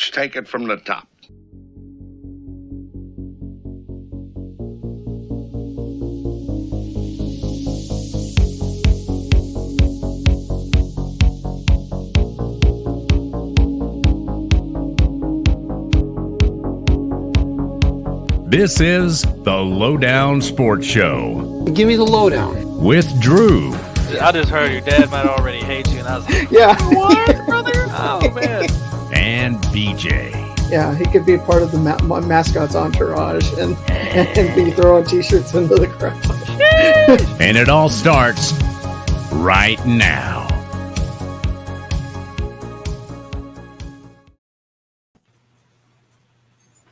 Let's take it from the top. This is the Lowdown Sports Show. Give me the lowdown. With Drew. I just heard your dad might already hate you, and I was like, Yeah. what, brother? Oh, man. And BJ. Yeah, he could be part of the mascot's entourage and be throwing T-shirts into the crowd. And it all starts right now.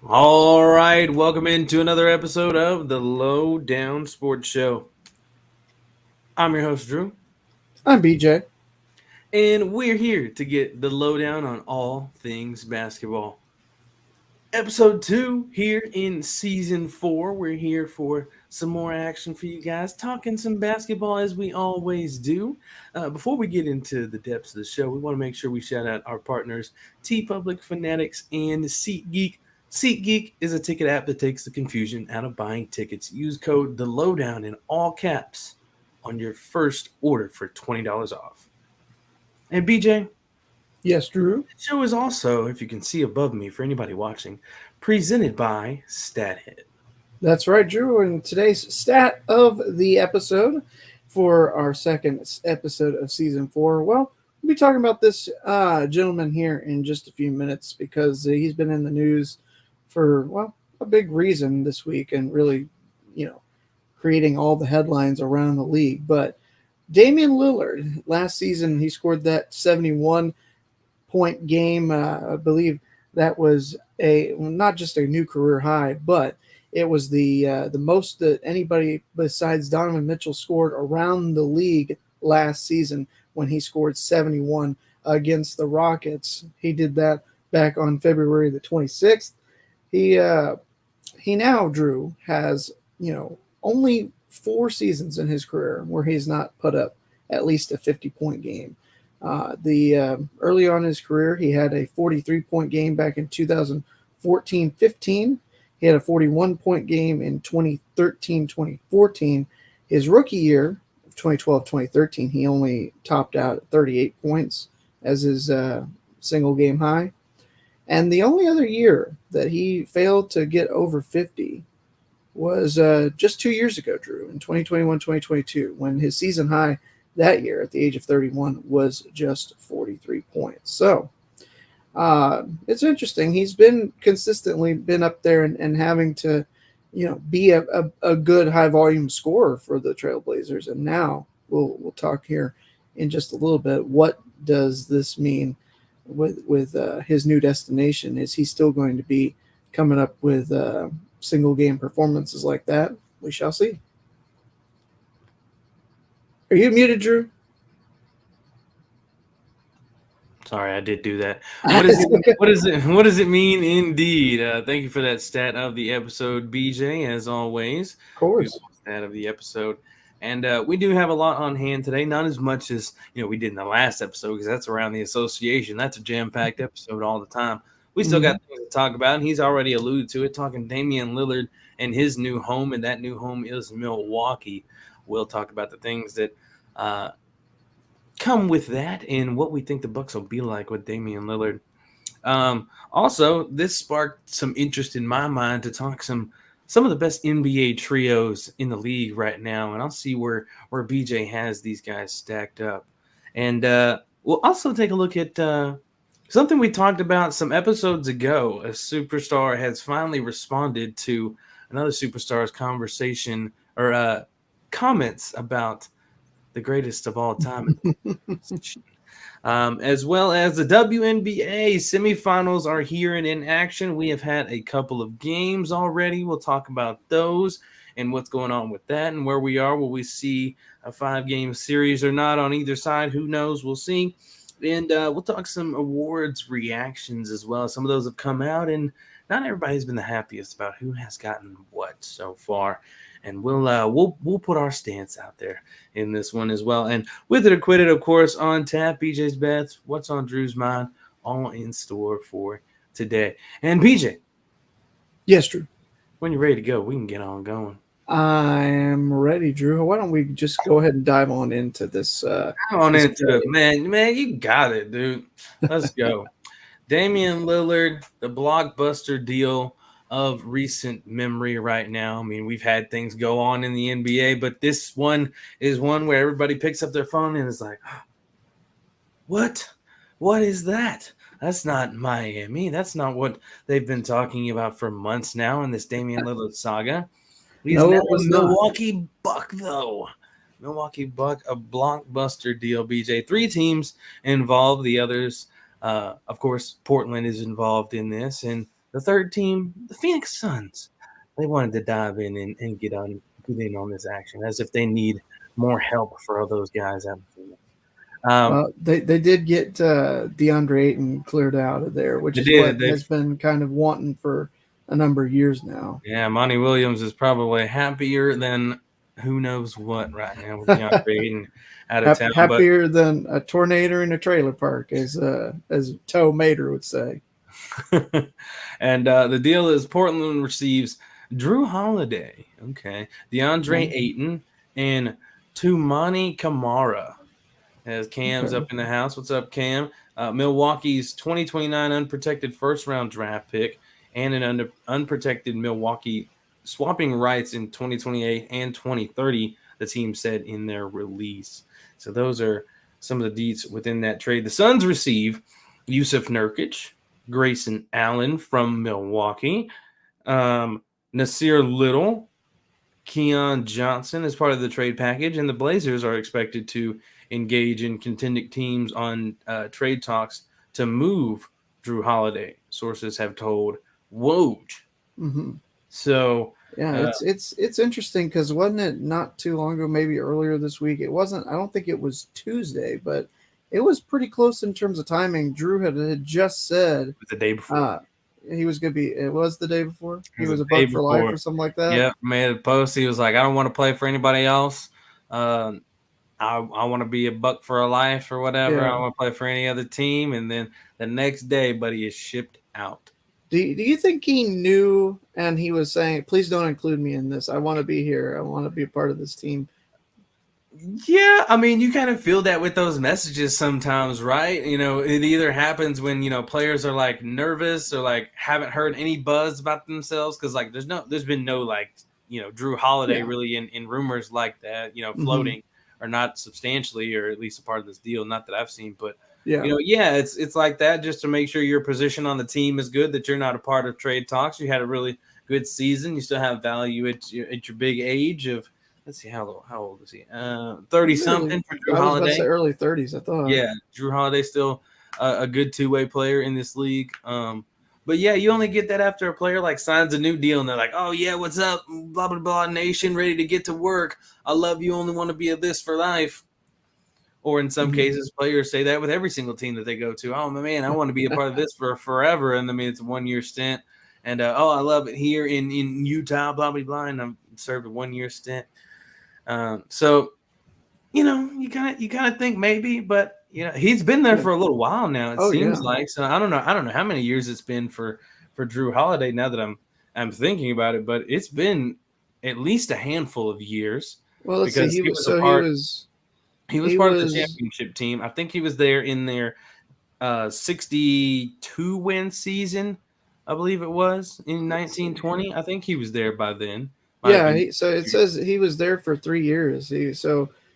All right, welcome into another episode of the Lowdown Sports Show. I'm your host, Drew. I'm BJ. And we're here to get the lowdown on all things basketball. Episode 2 here in Season 4. We're here for some more action for you guys, talking some basketball as we always do. Before we get into the depths of the show, we want to make sure we shout out our partners, TeePublic, Fanatics, and SeatGeek. SeatGeek is a ticket app that takes the confusion out of buying tickets. Use code The Lowdown in all caps on your first order for $20 off. And BJ? Yes, Drew? The show is also, if you can see above me for anybody watching, presented by StatHead. That's right, Drew. And today's stat of the episode for our second episode of Season 4, well, we'll be talking about this gentleman here in just a few minutes because he's been in the news for, well, a big reason this week and really, creating all the headlines around the league. But Damian Lillard, last season, he scored that 71-point game. I believe that was not just a new career high, but it was the most that anybody besides Donovan Mitchell scored around the league last season when he scored 71 against the Rockets. He did that back on February the 26th. He now, Drew, has, only 4 seasons in his career where he's not put up at least a 50-point game. Early on in his career, he had a 43-point game back in 2014-15. He had a 41-point game in 2013-2014. His rookie year, 2012-2013, he only topped out at 38 points as his single game high. And the only other year that he failed to get over 50 was just 2 years ago, Drew, in 2021-2022, when his season high that year at the age of 31 was just 43 points. So it's interesting. He's been consistently been up there and having to, be a good high volume scorer for the Trailblazers. And now we'll talk here in just a little bit. What does this mean with his new destination? Is he still going to be coming up with single game performances like that? We shall see. Are you muted, Drew? Sorry, I did do that. What does it mean indeed? Thank you for that stat of the episode, BJ, as always. Of course. Stat of the episode. And we do have a lot on hand today, not as much as we did in the last episode, because that's around the association. That's a jam-packed episode all the time. We still got things to talk about, and he's already alluded to it, talking Damian Lillard and his new home, and that new home is Milwaukee. We'll talk about the things that come with that and what we think the Bucks will be like with Damian Lillard. Also, this sparked some interest in my mind to talk some of the best NBA trios in the league right now, and I'll see where BJ has these guys stacked up. And we'll also take a look at something we talked about some episodes ago. A superstar has finally responded to another superstar's conversation or comments about the greatest of all time. As well as the WNBA Semifinals are here and in action. We have had a couple of games already. We'll talk about those and what's going on with that and where we are. Will we see a 5-game series or not on either side? Who knows? We'll see. And we'll talk some awards reactions as well. Some of those have come out, and not everybody's been the happiest about who has gotten what so far. And we'll put our stance out there in this one as well. And with it acquitted, of course, on tap, BJ's Beth, what's on Drew's mind, all in store for today. And BJ, Yes, Drew. when you're ready to go, we can get on going. I am ready, Drew. Why don't we just go ahead and dive on into this? Come on this into it, man. You got it, dude. Let's go. Damian Lillard, the blockbuster deal of recent memory right now. I mean, we've had things go on in the NBA, but this one is one where everybody picks up their phone and is like, what? What is that? That's not Miami. That's not what they've been talking about for months now in this Damian Lillard saga. He's No, now it was a not. Milwaukee Buck, though. Milwaukee Buck, a blockbuster deal, BJ. 3 teams involved. The others, of course, Portland is involved in this. And the third team, the Phoenix Suns, they wanted to dive in and get in on this action as if they need more help for all those guys out in Phoenix. They did get DeAndre Ayton cleared out of there, which is what has been kind of wanting for a number of years now. Yeah, Monty Williams is probably happier than who knows what right now with DeAndre Ayton out of town. Happier than a tornado in a trailer park, as Toe Mater would say. And the deal is Portland receives Drew Holiday, DeAndre Ayton, and Toumani Camara. As Cam's up in the house. What's up, Cam? Milwaukee's 2029 unprotected first-round draft pick and an unprotected Milwaukee swapping rights in 2028 and 2030, the team said in their release. So those are some of the deets within that trade. The Suns receive Yusuf Nurkic, Grayson Allen from Milwaukee, Nasir Little, Keon Johnson as part of the trade package, and the Blazers are expected to engage in contending teams on trade talks to move Drew Holiday. Sources have told Woj. Mm-hmm. So yeah, it's interesting because wasn't it not too long ago, maybe earlier this week? It wasn't. I don't think it was Tuesday, but it was pretty close in terms of timing. Drew had just said the day before he was going to be. It was the day before. He was a Buck for life or something like that. Yep, made a post. He was like, "I don't want to play for anybody else. I want to be a Buck for a life or whatever. Yeah. I don't want to play for any other team." And then the next day, buddy is shipped out. Do you think he knew and he was saying, please don't include me in this. I want to be here. I want to be a part of this team. Yeah, I mean, you kind of feel that with those messages sometimes, right? You know, it either happens when, players are like nervous or like haven't heard any buzz about themselves because like there's been no like, Drew Holiday really in rumors like that, floating or not substantially or at least a part of this deal. Not that I've seen, but it's like that just to make sure your position on the team is good, that you're not a part of trade talks. You had a really good season. You still have value at your big age of, let's see, how old is he? 30-something for Drew Holiday. I was about to say early 30s, I thought. Yeah, Drew Holiday still a good two-way player in this league. But, yeah, you only get that after a player, like, signs a new deal, and they're like, oh, yeah, what's up, blah, blah, blah, nation, ready to get to work. I love you, only want to be a this for life. Or in some cases, players say that with every single team that they go to. Oh, man, I want to be a part of this for forever. And, I mean, it's a one-year stint. And, I love it here in Utah, blah, blah, blah, and I'm served a one-year stint. So, you kind of think maybe, but he's been there for a little while now. It seems like. So I don't know how many years it's been for Drew Holiday. Now that I'm thinking about it, but it's been at least a handful of years. Well, let's see. He was part of the championship team. I think he was there in their 62 win season. I believe it was in 1920. I think he was there by then. It says he was there for 3 years. He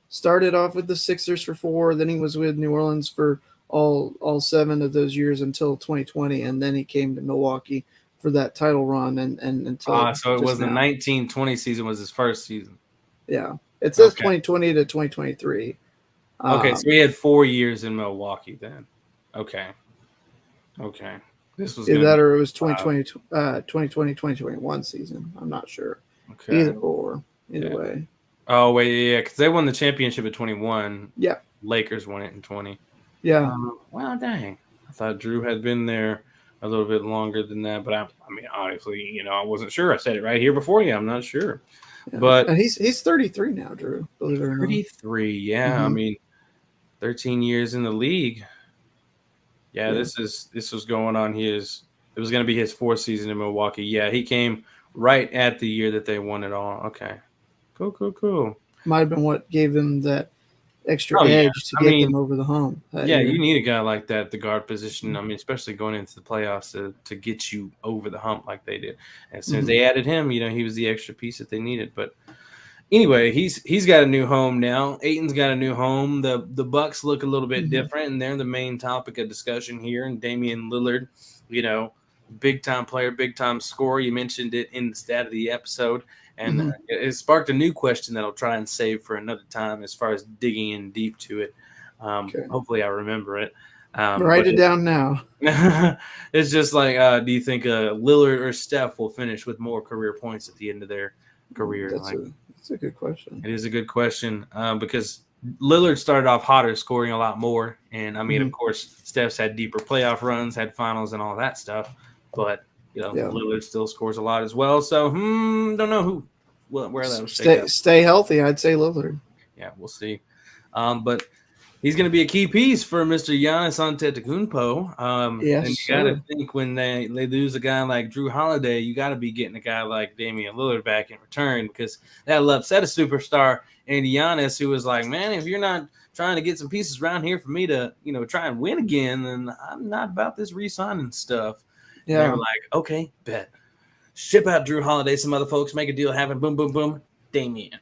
started off with the Sixers for 4, then he was with New Orleans for all 7 of those years until 2020, and then he came to Milwaukee for that title run and until so it was the 1920 season was his first season. Yeah, it says 2020 to 2023. Okay, so he had 4 years in Milwaukee then. Okay. This was that or it was 2020 2021 season. I'm not sure. Okay. Either way. Oh wait, yeah, because they won the championship at 21. Yeah. Lakers won it in 20. Yeah. Well, dang. I thought Drew had been there a little bit longer than that, but I mean, honestly, I wasn't sure. I said it right here before you. I'm not sure. Yeah. But and he's 33 now, Drew. Believe it or not. 33. Yeah. I mean, 13 years in the league. Yeah, this was going on his It was going to be his 4th season in Milwaukee. Yeah, he came right at the year that they won it all. Okay. Cool. Might have been what gave them that extra Oh, yeah. edge to get them over the hump that Yeah, year. you need a guy like that at the guard position. I mean, especially going into the playoffs to get you over the hump like they did. And as soon as they added him, he was the extra piece that they needed. But anyway, he's got a new home now. Ayton's got a new home. The Bucks look a little bit different, and they're the main topic of discussion here. And Damian Lillard, big time player, big time scorer. You mentioned it in the stat of the episode, and it sparked a new question that I'll try and save for another time as far as digging in deep to it. Hopefully, I remember it. Write it down now. It's just like, do you think Lillard or Steph will finish with more career points at the end of their career? That's a good question. It is a good question because Lillard started off hotter, scoring a lot more. And, I mean, of course, Steph's had deeper playoff runs, had finals and all that stuff. But, Lillard still scores a lot as well. So, don't know where that will stay healthy. I'd say Lillard. Yeah, we'll see. But he's going to be a key piece for Mr. Giannis Antetokounmpo. Yes, and you got to think when they lose a guy like Drew Holiday, you got to be getting a guy like Damian Lillard back in return because that'll upset a superstar. And Giannis, who was like, man, if you're not trying to get some pieces around here for me to, try and win again, then I'm not about this re-signing stuff. Yeah. And they were like, okay, bet. Ship out Drew Holiday, some other folks, make a deal happen. Boom, boom, boom. Damian.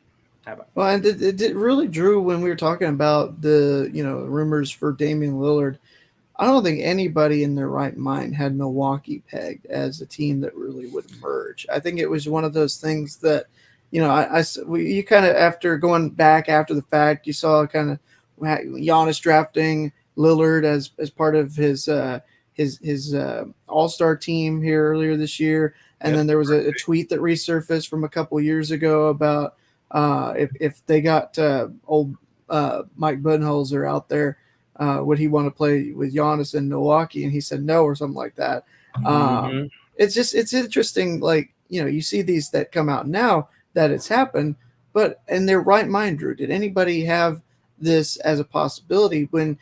Well, and it really drew when we were talking about the rumors for Damian Lillard. I don't think anybody in their right mind had Milwaukee pegged as a team that really would emerge. I think it was one of those things that you kind of after going back after the fact, you saw kind of Giannis drafting Lillard as part of his All-Star team here earlier this year, and then there was a tweet that resurfaced from a couple years ago about. If they got old Mike Budenholzer out there, would he want to play with Giannis in Milwaukee? And he said no, or something like that. It's interesting. Like, you see these that come out now that it's happened, but in their right mind, Drew, did anybody have this as a possibility when,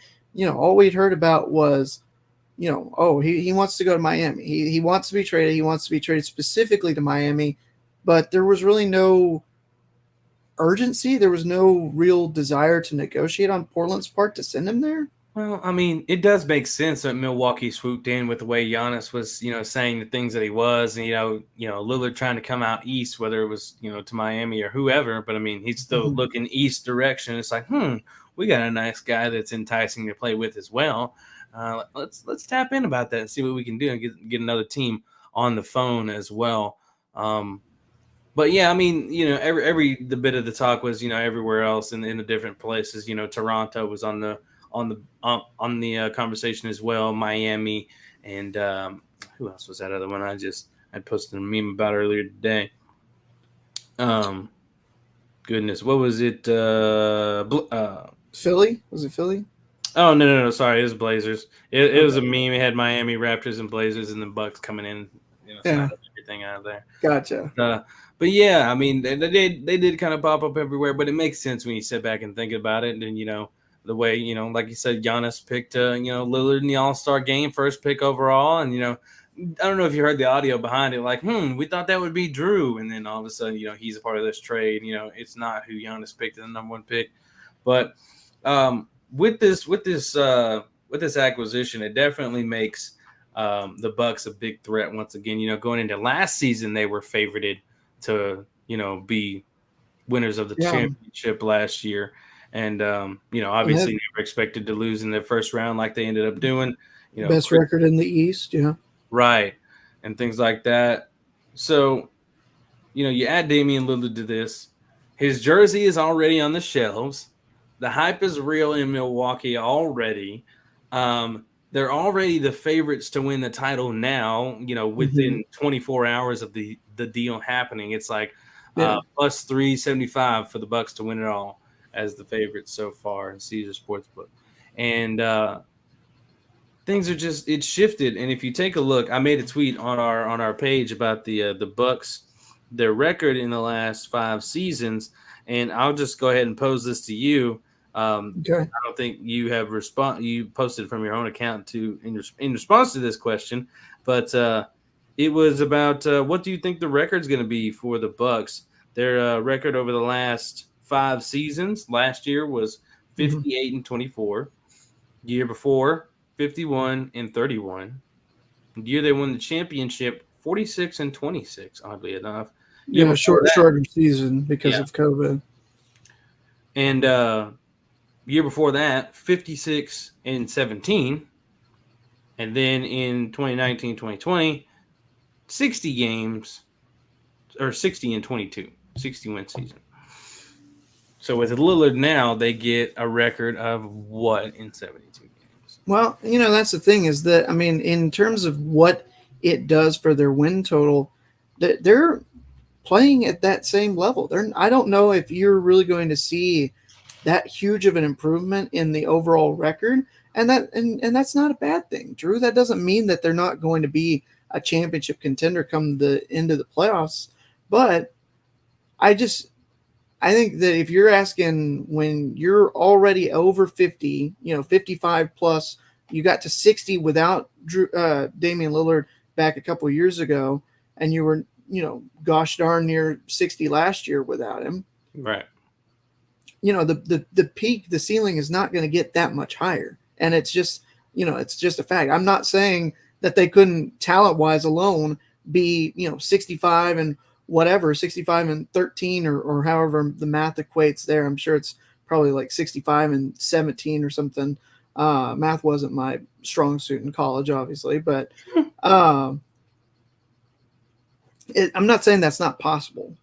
all we'd heard about was, he wants to go to Miami. He wants to be traded. He wants to be traded specifically to Miami, but there was really no urgency. There was no real desire to negotiate on Portland's part to send him there. Well, I mean, it does make sense that Milwaukee swooped in with the way Giannis was, saying the things that he was, and Lillard trying to come out east, whether it was to Miami or whoever. But I mean, he's still looking east direction. It's like, we got a nice guy that's enticing to play with as well. Let's tap in about that and see what we can do and get another team on the phone as well. But yeah, I mean, the bit of the talk was, everywhere else in the different places. Toronto was on the conversation as well. Miami and who else was that other one? I posted a meme about earlier today. Goodness, what was it? Philly? Was it Philly? Oh no! Sorry, it was Blazers. It was a meme. It had Miami, Raptors, and Blazers, and the Bucks coming in. Everything out of there. Gotcha. But yeah, I mean, they did kind of pop up everywhere, but it makes sense when you sit back and think about it. And the way like you said, Giannis picked Lillard in the All-Star game, first pick overall, and I don't know if you heard the audio behind it, like we thought that would be Drew, and then all of a sudden he's a part of this trade. It's not who Giannis picked as the number one pick, but with this acquisition, it definitely makes the Bucks a big threat once again. Going into last season, they were favorited to be winners of the championship last year, and obviously never expected to lose in their first round like they ended up doing. Best record in the East, right, and things like that. So you add Damian Lillard to this. His jersey is already on the shelves. The hype is real in Milwaukee already. They're already the favorites to win the title now, within 24 hours of the deal happening. It's like plus 375 for the Bucks to win it all as the favorites so far in Caesar Sportsbook. And things are it's shifted. And if you take a look, I made a tweet on our page about the Bucks, their record in the last 5 seasons. And I'll just go ahead and pose this to you. I don't think you have you posted from your own account in response to this question, But it was about what do you think the record's going to be for the Bucks? Their record over the last 5 seasons. Last year was 58-24. Year before, 51-31. The year they won the championship, 46-26. Oddly enough, Yeah, shorter season because of COVID. And year before that, 56-17. And then in 2019-2020, 60 games, or 60-22, 60-win season. So with Lillard now, they get a record of what in 72 games? Well, that's the thing is that, I mean, in terms of what it does for their win total, they're playing at that same level. I don't know if you're really going to see that huge of an improvement in the overall record. And that's not a bad thing, Drew. That doesn't mean that they're not going to be a championship contender come the end of the playoffs. But I think that if you're asking when you're already over 50, 55 plus, you got to 60 without Damian Lillard back a couple of years ago, and you were, gosh darn near 60 last year without him. Right. The peak, the ceiling is not going to get that much higher. And it's just, it's just a fact. I'm not saying that they couldn't talent-wise alone be, 65 and whatever, 65-13 or however the math equates there. I'm sure it's probably like 65-17 or something. Math wasn't my strong suit in college, obviously, but I'm not saying that's not possible.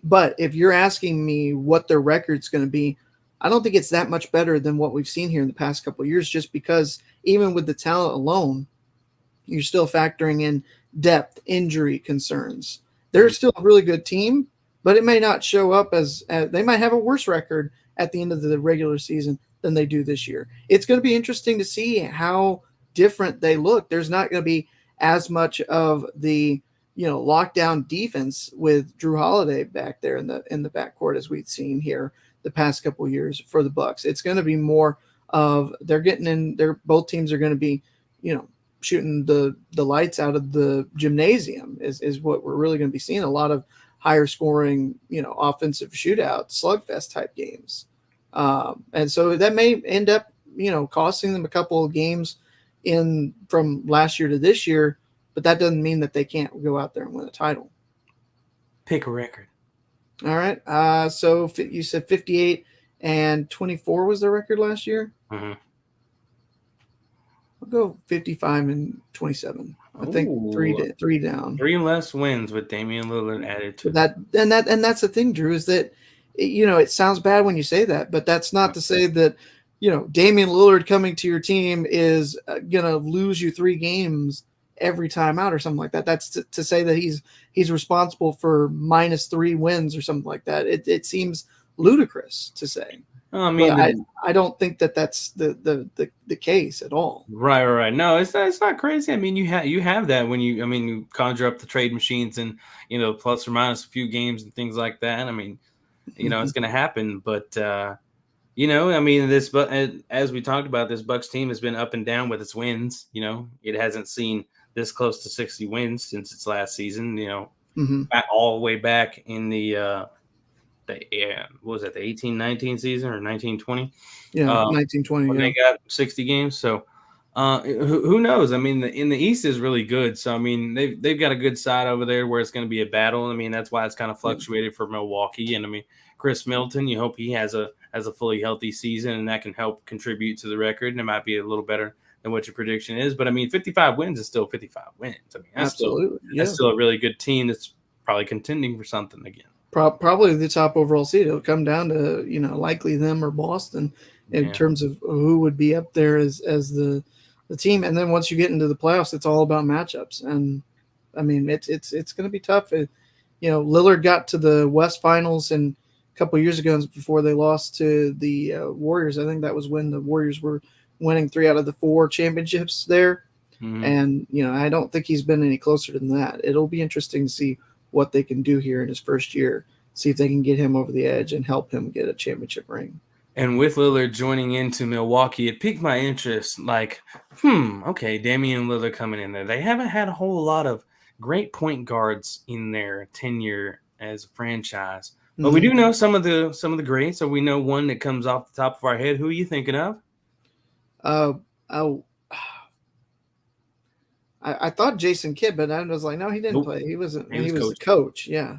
But if you're asking me what their record's going to be, I don't think it's that much better than what we've seen here in the past couple of years, just because even with the talent alone, you're still factoring in depth, injury concerns. They're still a really good team, but it may not show up as they might have a worse record at the end of the regular season than they do this year. It's going to be interesting to see how different they look. There's not going to be as much of the lockdown defense with Drew Holiday back there in the backcourt as we've seen here the past couple of years for the Bucks. It's going to be more of they're getting in. Both teams are going to be shooting the lights out of the gymnasium is what we're really going to be seeing. A lot of higher scoring, offensive shootout, slugfest type games. And so that may end up, costing them a couple of games from last year to this year, but that doesn't mean that they can't go out there and win a title. Pick a record. All right. So you said 58-24 was their record last year. Mm-hmm. I'll go 55-27. I think three down. 3 less wins with Damian Lillard added to that. And that's the thing, Drew, is that it sounds bad when you say that, but that's not to say that Damian Lillard coming to your team is gonna lose you 3 games every time out or something like that. That's to say that he's responsible for -3 wins or something like that. It seems ludicrous to say. I mean, I don't think that's the case at all. Right. No, it's not crazy. I mean, you have that when you conjure up the trade machines and plus or minus a few games and things like that. I mean, it's going to happen. But I mean, as we talked about, this Bucks team has been up and down with its wins. It hasn't seen this close to 60 wins since its last season. All the way back in the what was that, the 18-19 season or 19-20? Yeah, 19-20. When they got 60 games. So who knows? I mean, in the East is really good. So I mean, they've got a good side over there where it's going to be a battle. I mean, that's why it's kind of fluctuated for Milwaukee. And I mean, Chris Middleton, you hope he has a fully healthy season, and that can help contribute to the record. And it might be a little better than what your prediction is. But I mean, 55 wins is still 55 wins. I mean, that's still a really good team that's probably contending for something again. Probably the top overall seed. It'll come down to likely them or Boston in terms of who would be up there as the team. And then once you get into the playoffs, it's all about matchups. And I mean, it's going to be tough. Lillard got to the West Finals a couple of years ago before they lost to the Warriors. I think that was when the Warriors were winning 3 out of the 4 championships there. Mm-hmm. And I don't think he's been any closer than that. It'll be interesting to see what they can do here in his first year, see if they can get him over the edge and help him get a championship ring. And with Lillard joining into Milwaukee, it piqued my interest. Like, okay, Damian Lillard coming in there. They haven't had a whole lot of great point guards in their tenure as a franchise, but we do know some of the greats. So we know one that comes off the top of our head. Who are you thinking of? I thought Jason Kidd, but I was like, no, he didn't play. He wasn't. He was the coach. Yeah.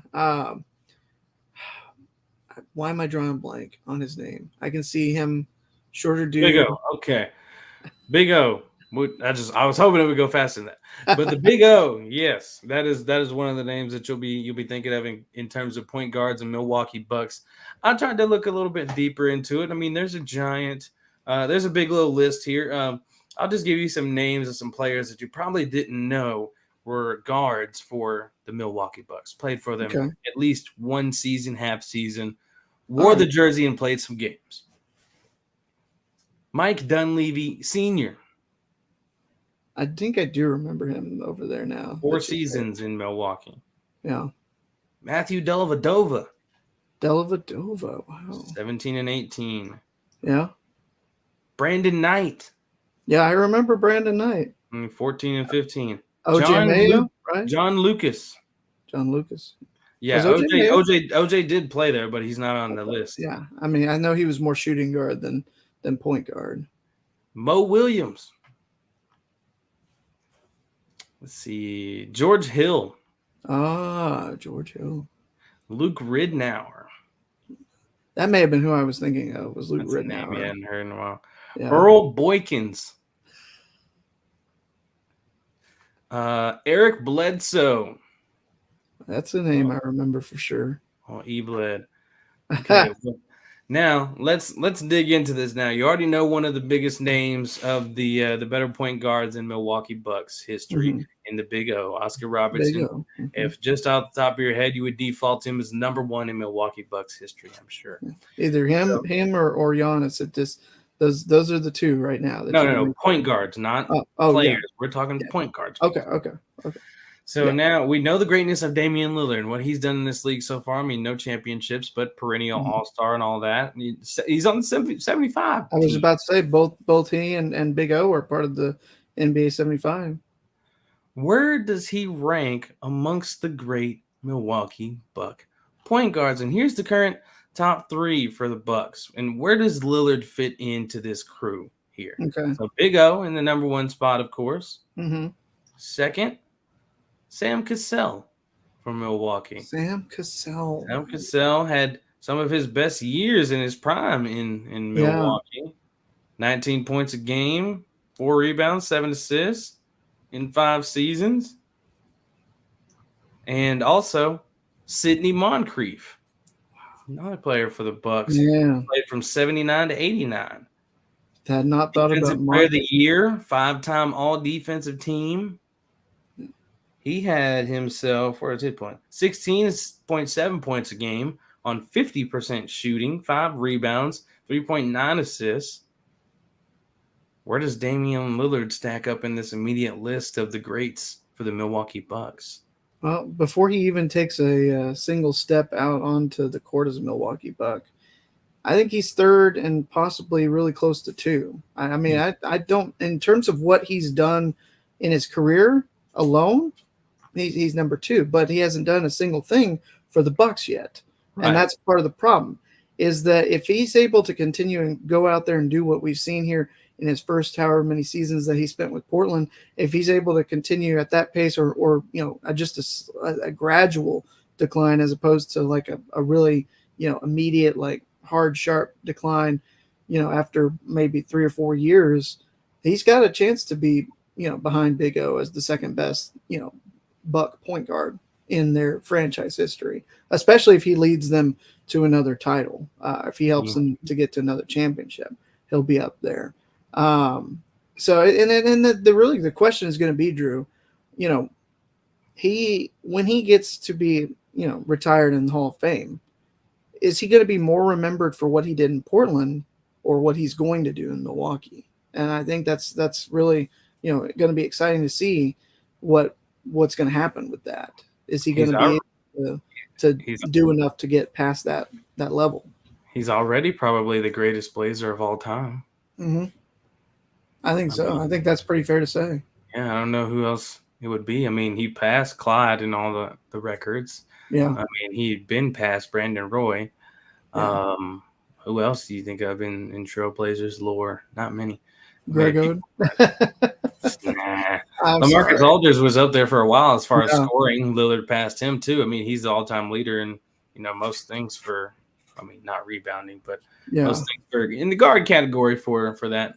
Why am I drawing a blank on his name? I can see him, shorter dude. Big O. Okay. Big O. I was hoping it would go faster than that. But the Big O, yes, that is one of the names that you'll be thinking of in terms of point guards and Milwaukee Bucks. I tried to look a little bit deeper into it. I mean, there's a big little list here. I'll just give you some names of some players that you probably didn't know were guards for the Milwaukee Bucks. Played for them at least one season, half season, wore the jersey and played some games. Mike Dunleavy Sr. I think I do remember him over there now. 4 seasons in Milwaukee. Yeah. Matthew Dellavedova. Wow. 17 and 18. Yeah. Brandon Knight. Yeah, I remember Brandon Knight. 14 and 15. Right? John Lucas. Yeah, OJ did play there, but he's not on the list. Yeah, I mean, I know he was more shooting guard than point guard. Mo Williams. Let's see. George Hill. George Hill. Luke Ridnour. That may have been who I was thinking of. Was Luke Ridnour? Name we hadn't heard in a while. Yeah. Earl Boykins. Eric Bledsoe. That's a name I remember for sure. Oh, E-Bled. Okay. Now let's dig into this. Now you already know one of the biggest names of the better point guards in Milwaukee Bucks history in the Big O, Oscar Robertson. If just off the top of your head you would default him as number one in Milwaukee Bucks history, I'm sure. Either him or Giannis at this. Those are the two right now. No, point guards, not players. Yeah. We're talking point guards. Okay. So now we know the greatness of Damian Lillard and what he's done in this league so far. I mean, no championships, but perennial all-star and all that. He's on the 75. I was about to say both he and Big O are part of the NBA 75. Where does he rank amongst the great Milwaukee Buck point guards? And here's the current top 3 for the Bucks. And where does Lillard fit into this crew here? Okay. So Big O in the number 1 spot, of course. Second, Sam Cassell from Milwaukee. Sam Cassell had some of his best years in his prime in Milwaukee. 19 points a game, 4 rebounds, 7 assists in 5 seasons. And also Sidney Moncrief, another player for the Bucks. Yeah. Played from 79 to 89. Had not thought about Player of the Year, 5-time All-Defensive Team. He had himself, where is his point? 16.7 points a game on 50% shooting, 5 rebounds, 3.9 assists. Where does Damian Lillard stack up in this immediate list of the greats for the Milwaukee Bucks? Well, before he even takes a single step out onto the court as a Milwaukee Buck, I think he's third and possibly really close to 2. I mean, I don't, in terms of what he's done in his career alone, he's number 2, but he hasn't done a single thing for the Bucks yet. Right. And that's part of the problem, is that if he's able to continue and go out there and do what we've seen here in his first however many seasons that he spent with Portland, if he's able to continue at that pace or just a gradual decline as opposed to like a really, immediate, like hard, sharp decline, after maybe 3 or 4 years, he's got a chance to be, behind Big O as the second best, Buck point guard in their franchise history, especially if he leads them to another title. If he helps them to get to another championship, he'll be up there. So the question is going to be, Drew, when he gets to be, retired in the Hall of Fame, is he going to be more remembered for what he did in Portland or what he's going to do in Milwaukee? And I think that's really, going to be exciting to see what's going to happen with that. Is he going to be able to do enough to get past that level? He's already probably the greatest Blazer of all time. Mm-hmm. I think so. I think that's pretty fair to say. Yeah, I don't know who else it would be. I mean, he passed Clyde in all the records. Yeah. I mean, he'd been past Brandon Roy. Yeah. Who else do you think of in Trailblazers lore? Not many. Greg Oden. Nah. I'm LaMarcus sorry. Aldridge was up there for a while as far as Yeah. scoring. Lillard passed him too. I mean, he's the all-time leader in most things for. I mean, not rebounding, but most things for in the guard category for that.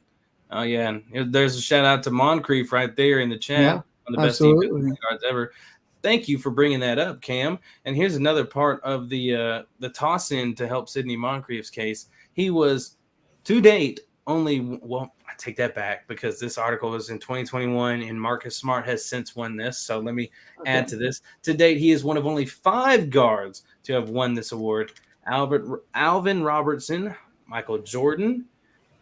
Oh yeah, and there's a shout out to Moncrief right there in the chat. Yeah, One of the best defensive guards ever. Thank you for bringing that up, Cam. And here's another part of the toss-in to help Sidney Moncrief's case. He was, to date, I take that back because this article was in 2021 and Marcus Smart has since won this. So let me add to this. To date, he is one of only 5 guards to have won this award. Alvin Robertson, Michael Jordan,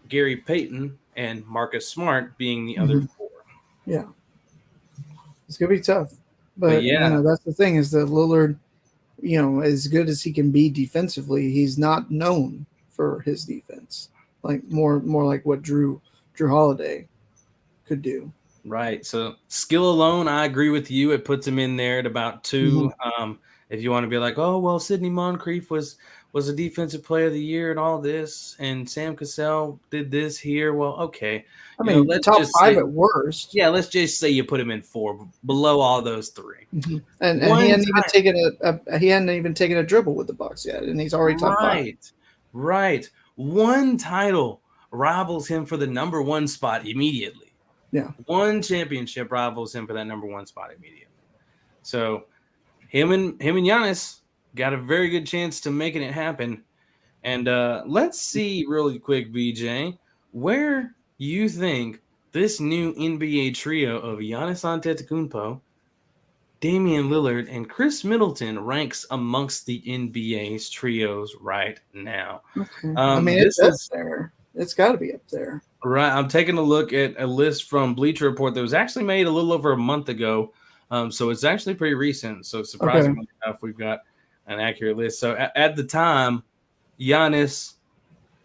Gary Payton, and Marcus Smart being the other 4. Yeah. It's going to be tough. But that's the thing is that Lillard, as good as he can be defensively, he's not known for his defense. Like more like what Drew Holiday could do. Right. So skill alone, I agree with you. It puts him in there at about 2. If you want to be like, oh well, Sidney Moncrief was a defensive player of the year and all this, and Sam Cassell did this here. Well, okay. I mean, let's top just 5 say, at worst. Yeah, let's just say you put him in 4, below all those 3. And he hadn't even taken a dribble with the Bucks yet, and he's already top 5. Right. One title rivals him for the number 1 spot immediately. Yeah. One championship rivals him for that number 1 spot immediately. So him and Giannis got a very good chance to making it happen. And let's see really quick, BJ, where you think this new NBA trio of Giannis Antetokounmpo, Damian Lillard, and Chris Middleton ranks amongst the NBA's trios right now. Okay. I mean, it's up there. It's got to be up there. Right. I'm taking a look at a list from Bleacher Report that was actually made a little over a month ago. So it's actually pretty recent. So surprisingly enough, we've got an accurate list. So at the time, Giannis,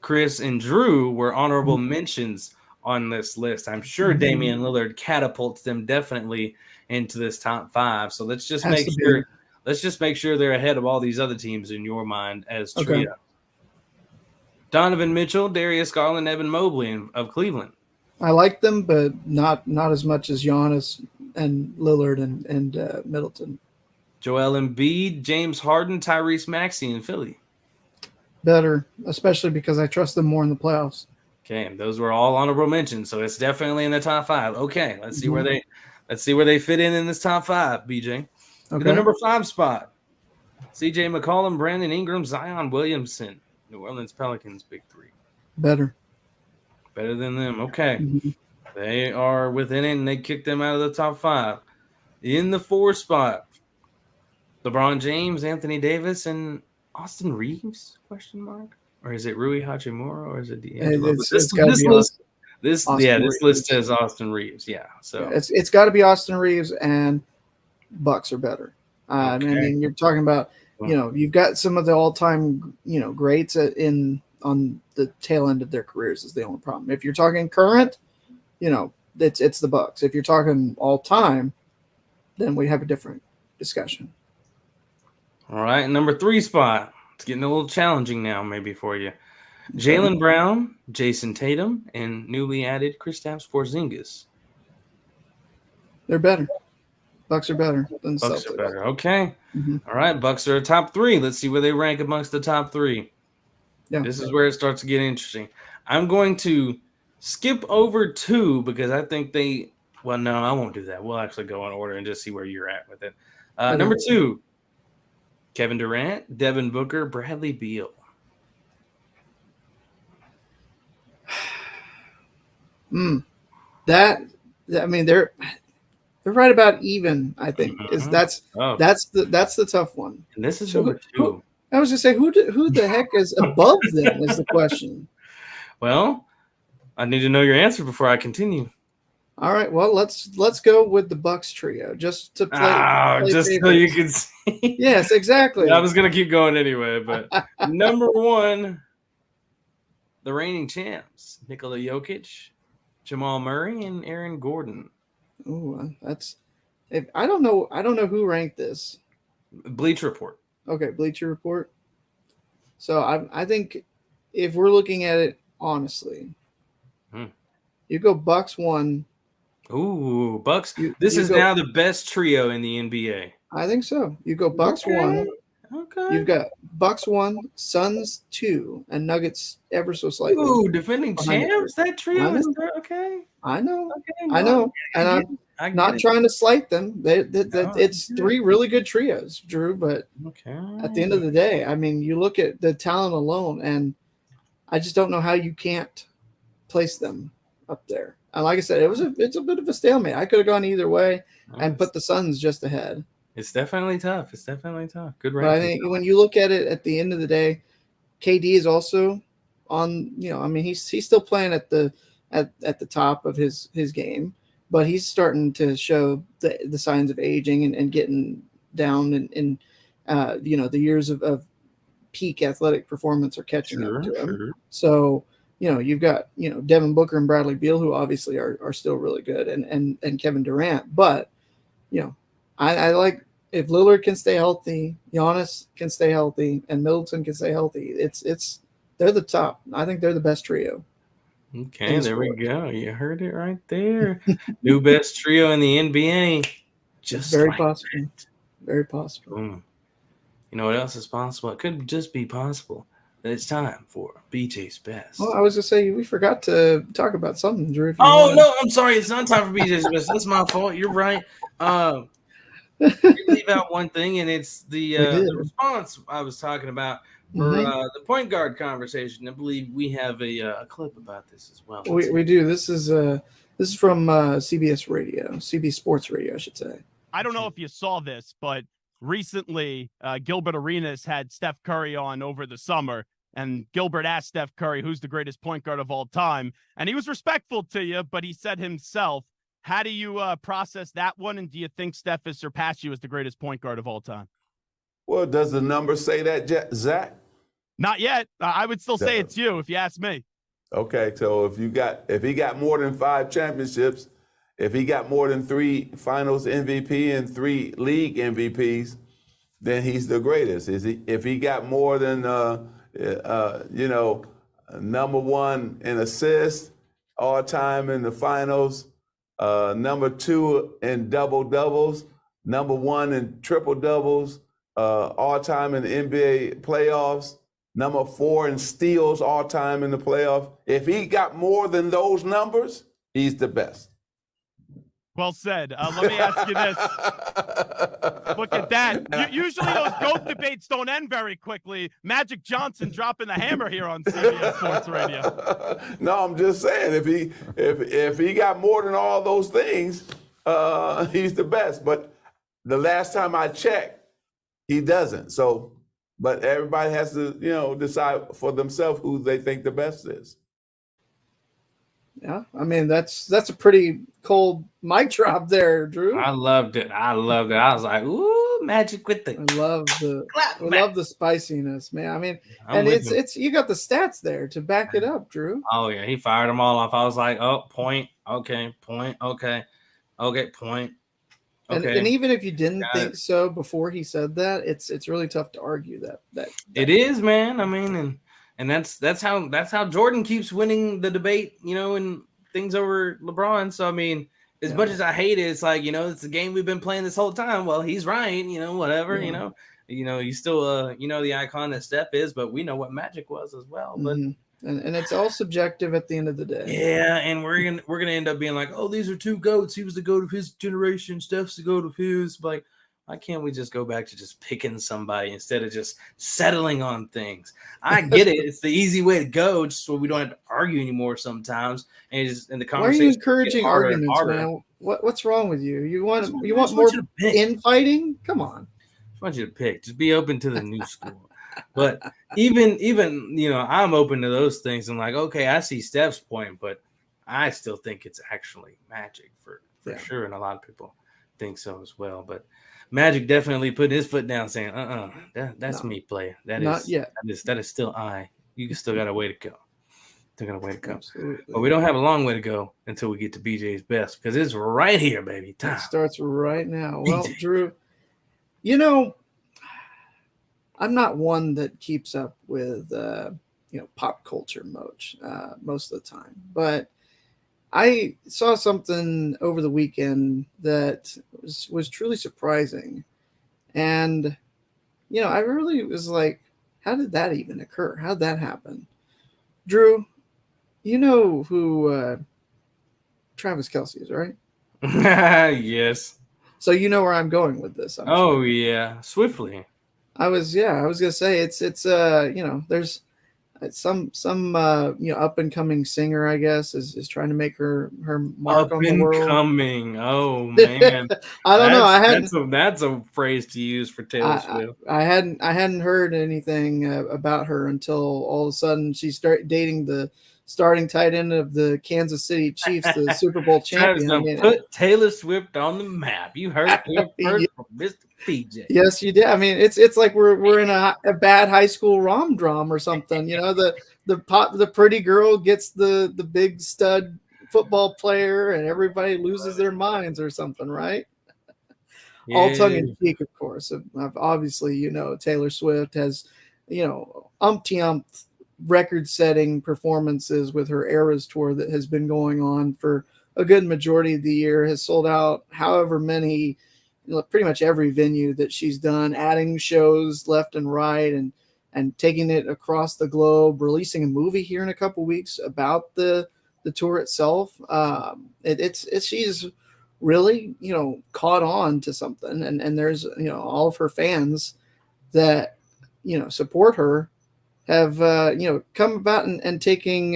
Chris, and Drew were honorable mentions on this list. I'm sure Damian Lillard catapults them definitely into this top 5. So let's just make sure they're ahead of all these other teams in your mind as trio. Okay. Donovan Mitchell, Darius Garland, Evan Mobley of Cleveland. I like them, but not as much as Giannis and Lillard and Middleton. Joel Embiid, James Harden, Tyrese Maxey in Philly. Better, especially because I trust them more in the playoffs. Okay, and those were all honorable mentions, so it's definitely in the top 5. Okay, let's see where they fit in this top 5, BJ. Okay. The number 5 spot. CJ McCollum, Brandon Ingram, Zion Williamson. New Orleans Pelicans, big 3. Better than them. Okay. They are within it, and they kicked them out of the top 5. In the 4 spot, LeBron James, Anthony Davis, and Austin Reeves? ? Or is it Rui Hachimura, or is it D'Angelo? This list says Austin Reeves. Yeah, so it's got to be Austin Reeves, and Bucks are better. I mean, you're talking about you've got some of the all-time greats on the tail end of their careers is the only problem. If you're talking current, it's the Bucks. If you're talking all-time, then we have a different discussion. All right, number 3 spot. It's getting a little challenging now, maybe for you. Jaylen Brown, Jason Tatum, and newly added Kristaps Porzingis. They're better. Bucks are better than the Bucks Celtics. are better. Okay. All right, Bucks are top 3. Let's see where they rank amongst the top 3. Yeah. This is where it starts to get interesting. I'm going to skip over 2 because I think well, no, I won't do that. We'll actually go in order and just see where you're at with it. Number 2, Kevin Durant, Devin Booker, Bradley Beal. They're right about even. I think that's the tough one. And this is number 2. I was gonna say who the heck is above them is the question. Well, I need to know your answer before I continue. All right. Well, let's go with the Bucks trio just to play. Just so you can see. Yes, exactly. I was gonna keep going anyway, but number 1, the reigning champs, Nikola Jokic, Jamal Murray, and Aaron Gordon. Ooh, that's if I don't know who ranked this. Bleach Report. Okay, Bleacher Report. So I think if we're looking at it honestly, you go Bucks 1. Ooh, Bucks. This is now the best trio in the NBA. I think so. You go Bucks 1. Okay. You've got Bucks 1, Suns 2, and Nuggets ever so slightly. Ooh, defending champs. That trio is there. Okay. I know. Okay, I know. And I'm not trying to slight them. It's 3 really good trios, Drew. But at the end of the day, I mean, you look at the talent alone, and I just don't know how you can't place them up there. And like I said, it's a bit of a stalemate. I could have gone either way and put the Suns just ahead. It's definitely tough. Good ranking. But I think when you look at it at the end of the day, KD is also on. I mean, he's still playing at the top of his game, but he's starting to show the signs of aging and getting down in the years of peak athletic performance are catching up to him. Sure. So you've got Devin Booker and Bradley Beal, who obviously are still really good, and Kevin Durant. But I like if Lillard can stay healthy, Giannis can stay healthy, and Middleton can stay healthy. They're the top. I think they're the best trio. Okay, there we go. You heard it right there. New best trio in the NBA. Just very like possible. that. Very possible. Boom. You know what else is possible? It could just be possible that it's time for BJ's Best. Well, I was going to say, we forgot to talk about something, Drew. No, I'm sorry. It's not time for BJ's Best. That's my fault. You're right. You leave out one thing, and it's the response I was talking about for the point guard conversation. I believe we have a clip about this as well. We do. This is from CBS Radio, CB Sports Radio, I should say. I don't know if you saw this, but recently Gilbert Arenas had Steph Curry on over the summer, and Gilbert asked Steph Curry, who's the greatest point guard of all time? And he was respectful to you, but he said himself, how do you process that one? And do you think Steph has surpassed you as the greatest point guard of all time? Well, does the number say that, Zach? Not yet. I would still say it's you if you ask me. Okay, so if he got more than 5 championships, if he got more than 3 Finals MVP and 3 league MVPs, then he's the greatest. If he got more than number 1 in assists all time in the finals, number 2 in double doubles, number 1 in triple doubles, all time in the NBA playoffs, number 4 in steals all time in the playoffs. If he got more than those numbers, he's the best. Well said. Let me ask you this. Look at that. Usually those GOAT debates don't end very quickly. Magic Johnson dropping the hammer here on CBS Sports Radio. No, I'm just saying if he got more than all those things, he's the best. But the last time I checked, he doesn't. So, but everybody has to, decide for themselves who they think the best is. Yeah, I mean that's a pretty cold mic drop there, Drew. I loved it. I was like, "Ooh, Magic with the." I love the spiciness, man. I mean, it's you got the stats there to back it up, Drew. Oh yeah, he fired them all off. I was like, "Oh, point, okay, point, okay, point." Okay. And even if you didn't think so before he said that, it's really tough to argue that. It is, man. I mean, and that's how Jordan keeps winning the debate, and things over LeBron. So I mean, as much as I hate it, it's like it's a game we've been playing this whole time. Well, he's right, whatever, he's still the icon that Steph is, but we know what Magic was as well. But and it's all subjective at the end of the day. Yeah, and we're gonna end up being like, oh, these are 2 GOATs. He was the GOAT of his generation. Steph's the GOAT of his. Like, why can't we just go back to just picking somebody instead of just settling on things? I get it; it's the easy way to go, just so we don't have to argue anymore sometimes. And the conversation. Why are you encouraging arguments, man? What's wrong with you? You want more infighting? Come on! I just want you to pick. Just be open to the new school. But even I'm open to those things. I'm like, okay, I see Steph's point, but I still think it's actually Magic for sure, and a lot of people think so as well. But Magic definitely put his foot down, saying, that's me, player. That is still I. You still got a way to go. They're going to way to come. Absolutely. But we don't have a long way to go until we get to BJ's best because it's right here, baby. It Time. starts right now. Well, BJ. Drew, I'm not one that keeps up with pop culture much most of the time, but I saw something over the weekend that was truly surprising, and I really was like, how did that even occur? How did that happen? Drew, you know who Travis Kelce is, right? Yes. So you know where I'm going with this. I'm sure. Yeah, swiftly. I was gonna say it's there's some up and coming singer, I guess, is trying to make her mark Up on the and world. coming. Oh man. I don't know. That's a phrase to use for Taylor Swift. I hadn't heard anything about her until all of a sudden she started dating the starting tight end of the Kansas City Chiefs, the Super Bowl champion. Put Taylor Swift on the map. You heard it first from Mr. PJ. Yes, you did. I mean, it's like we're in a bad high school rom-dram or something. The pretty girl gets the big stud football player, and everybody loses their minds or something, right? Yeah. All tongue in cheek, of course. Obviously, Taylor Swift has, umpty-umph record-setting performances with her Eras tour that has been going on for a good majority of the year, has sold out however many, pretty much every venue that she's done, adding shows left and right and taking it across the globe, releasing a movie here in a couple weeks about the tour itself. She's really, caught on to something, and there's, all of her fans that, support her have, come about and taking,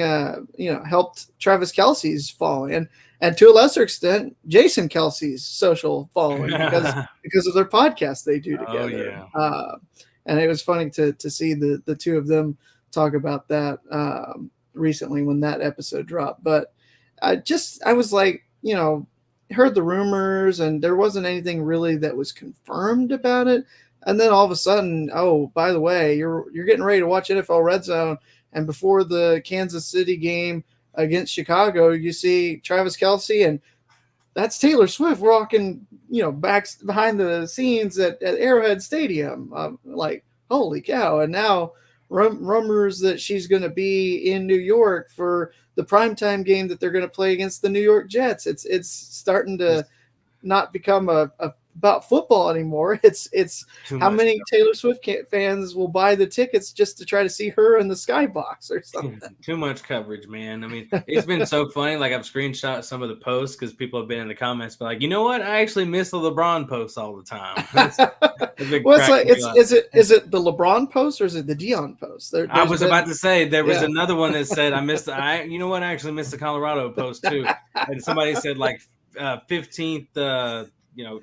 helped Travis Kelce's following and to a lesser extent, Jason Kelce's social following because of their podcast they do together. Oh, yeah. And it was funny to see the two of them talk about that recently when that episode dropped. But I was like, heard the rumors and there wasn't anything really that was confirmed about it. And then all of a sudden, oh, by the way, you're getting ready to watch NFL Red Zone, and before the Kansas City game against Chicago, you see Travis Kelce, and that's Taylor Swift walking, back behind the scenes at Arrowhead Stadium. Like, holy cow. And now rumors that she's going to be in New York for the primetime game that they're going to play against the New York Jets. It's starting to not become about football anymore. It's how many Taylor Swift fans will buy the tickets just to try to see her in the skybox or something. Too much coverage, man. I mean, it's been so funny. Like, I've screenshot some of the posts because people have been in the comments, but like, you know what? I actually miss the LeBron posts all the time. Is it the LeBron post or is it the Dion post? I was about to say there was another one that said you know what? I actually missed the Colorado post too. And somebody said like 15th.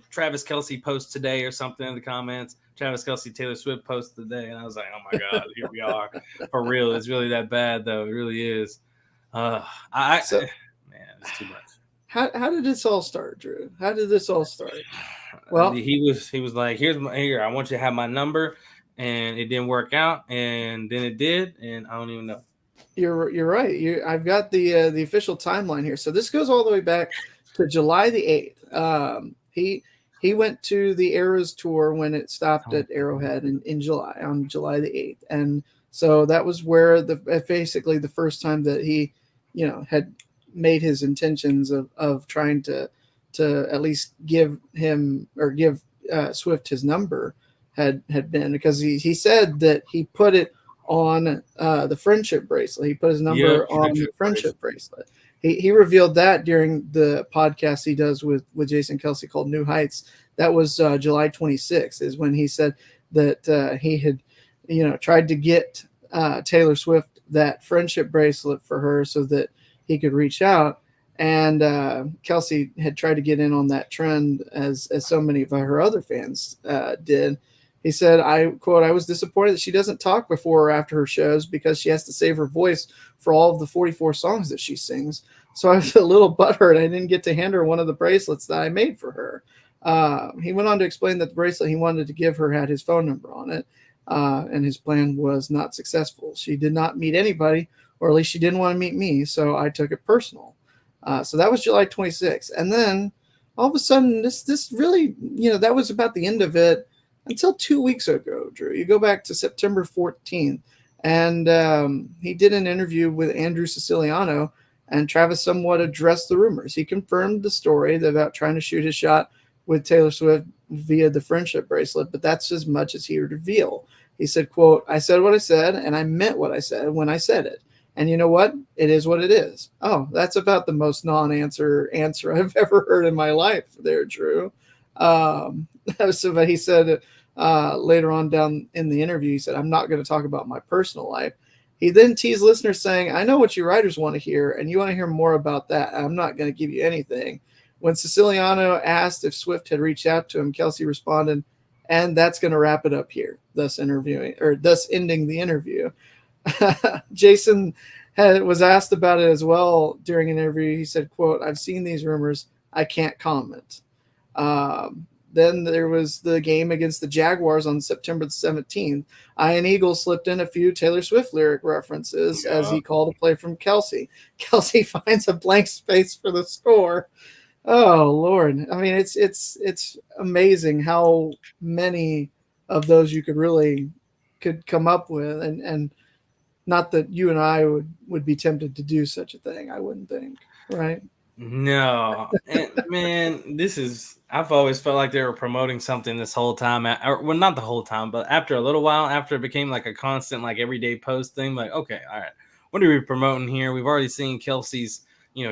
Travis Kelce post today or something in the comments. Travis Kelce, Taylor Swift post today. And I was like, oh my God, here we are. For real. It's really that bad though. It really is. Man, it's too much. How did this all start, Drew? How did this all start? Well, he was like, here, I want you to have my number, and it didn't work out, and then it did, and I don't even know. You're right. I've got the official timeline here. So this goes all the way back to July the 8th. He went to the Eras tour when it stopped at Arrowhead on July the 8th. And so that was where basically the first time that he, had made his intentions of trying to at least give him or give Swift his number had been, because he said that he put it on the friendship bracelet. He put his number on the friendship bracelet. He revealed that during the podcast he does with Jason Kelce called New Heights. That was July 26th is when he said that he had, tried to get Taylor Swift that friendship bracelet for her so that he could reach out. And Kelce had tried to get in on that trend as so many of her other fans did. He said, I quote, "I was disappointed that she doesn't talk before or after her shows because she has to save her voice for all of the 44 songs that she sings. So I was a little butthurt I didn't get to hand her one of the bracelets that I made for her." He went on to explain that the bracelet he wanted to give her had his phone number on it, and his plan was not successful. She did not meet anybody or at least she didn't want to meet me, so I took it personal. So that was July 26th. And then all of a sudden, this really, that was about the end of it until 2 weeks ago, Drew. You go back to September 14th, and he did an interview with Andrew Siciliano, and Travis somewhat addressed the rumors. He confirmed the story about trying to shoot his shot with Taylor Swift via the friendship bracelet, but that's as much as he would reveal. He said, quote, "I said what I said, and I meant what I said when I said it. And you know what? It is what it is." Oh, that's about the most non-answer answer I've ever heard in my life there, Drew. But he said later on down in the interview, he said, "I'm not going to talk about my personal life." He then teased listeners saying, "I know what you writers want to hear, and you want to hear more about that. I'm not going to give you anything." When Siciliano asked if Swift had reached out to him, Kelsey responded, "And that's going to wrap it up here," thus ending the interview. Jason was asked about it as well during an interview. He said, quote, "I've seen these rumors. I can't comment." Then there was the game against the Jaguars on September the 17th. Ian Eagle slipped in a few Taylor Swift lyric references as he called a play from Kelsey. Kelsey finds a blank space for the score. Oh, Lord. I mean, it's amazing how many of those you could come up with. And not that you and I would be tempted to do such a thing, I wouldn't think, right? No, and, man, I've always felt like they were promoting something this whole time. Well, not the whole time, but after a little while, after it became like a constant, like everyday post thing, like, okay, all right, what are we promoting here? We've already seen Kelsey's,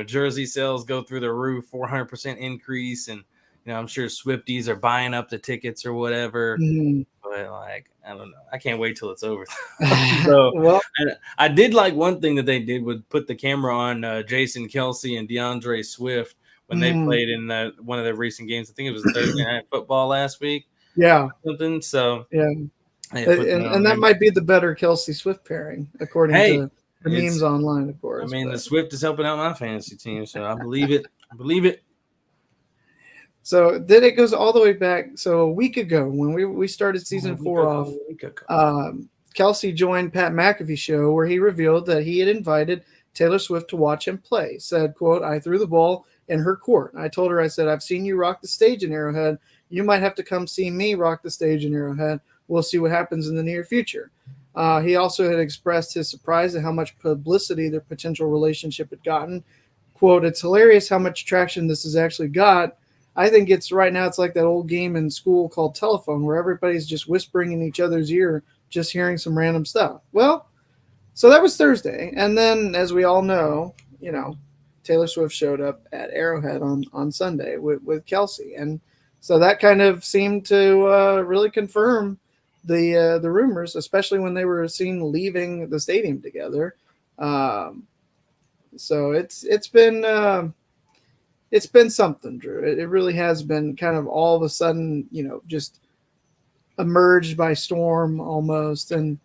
jersey sales go through the roof, 400% increase. And, I'm sure Swifties are buying up the tickets or whatever. Mm-hmm. But like, I don't know. I can't wait till it's over. So well, I did like one thing that they did would put the camera on Jason Kelsey and DeAndre Swift when they played in one of their recent games. I think it was Thursday Night Football last week. Yeah. Something. So yeah. And that might be the better Kelsey Swift pairing, according to the memes online, of course. I mean, the Swift is helping out my fantasy team, so I believe it. I believe it. So then it goes all the way back. So a week ago, when we started season 4 off, Kelsey joined Pat McAfee's show where he revealed that he had invited Taylor Swift to watch him play. Said, quote, "I threw the ball in her court. I told her, I said, I've seen you rock the stage in Arrowhead. You might have to come see me rock the stage in Arrowhead. We'll see what happens in the near future." He also had expressed his surprise at how much publicity their potential relationship had gotten. Quote, "It's hilarious how much traction this has actually got. I think right now it's like that old game in school called telephone where everybody's just whispering in each other's ear, just hearing some random stuff." Well, so that was Thursday. And then, as we all know, Taylor Swift showed up at Arrowhead on Sunday with Kelsey. And so that kind of seemed to really confirm the rumors, especially when they were seen leaving the stadium together. So it's been something, Drew. It really has been kind of all of a sudden, just emerged by storm almost. And,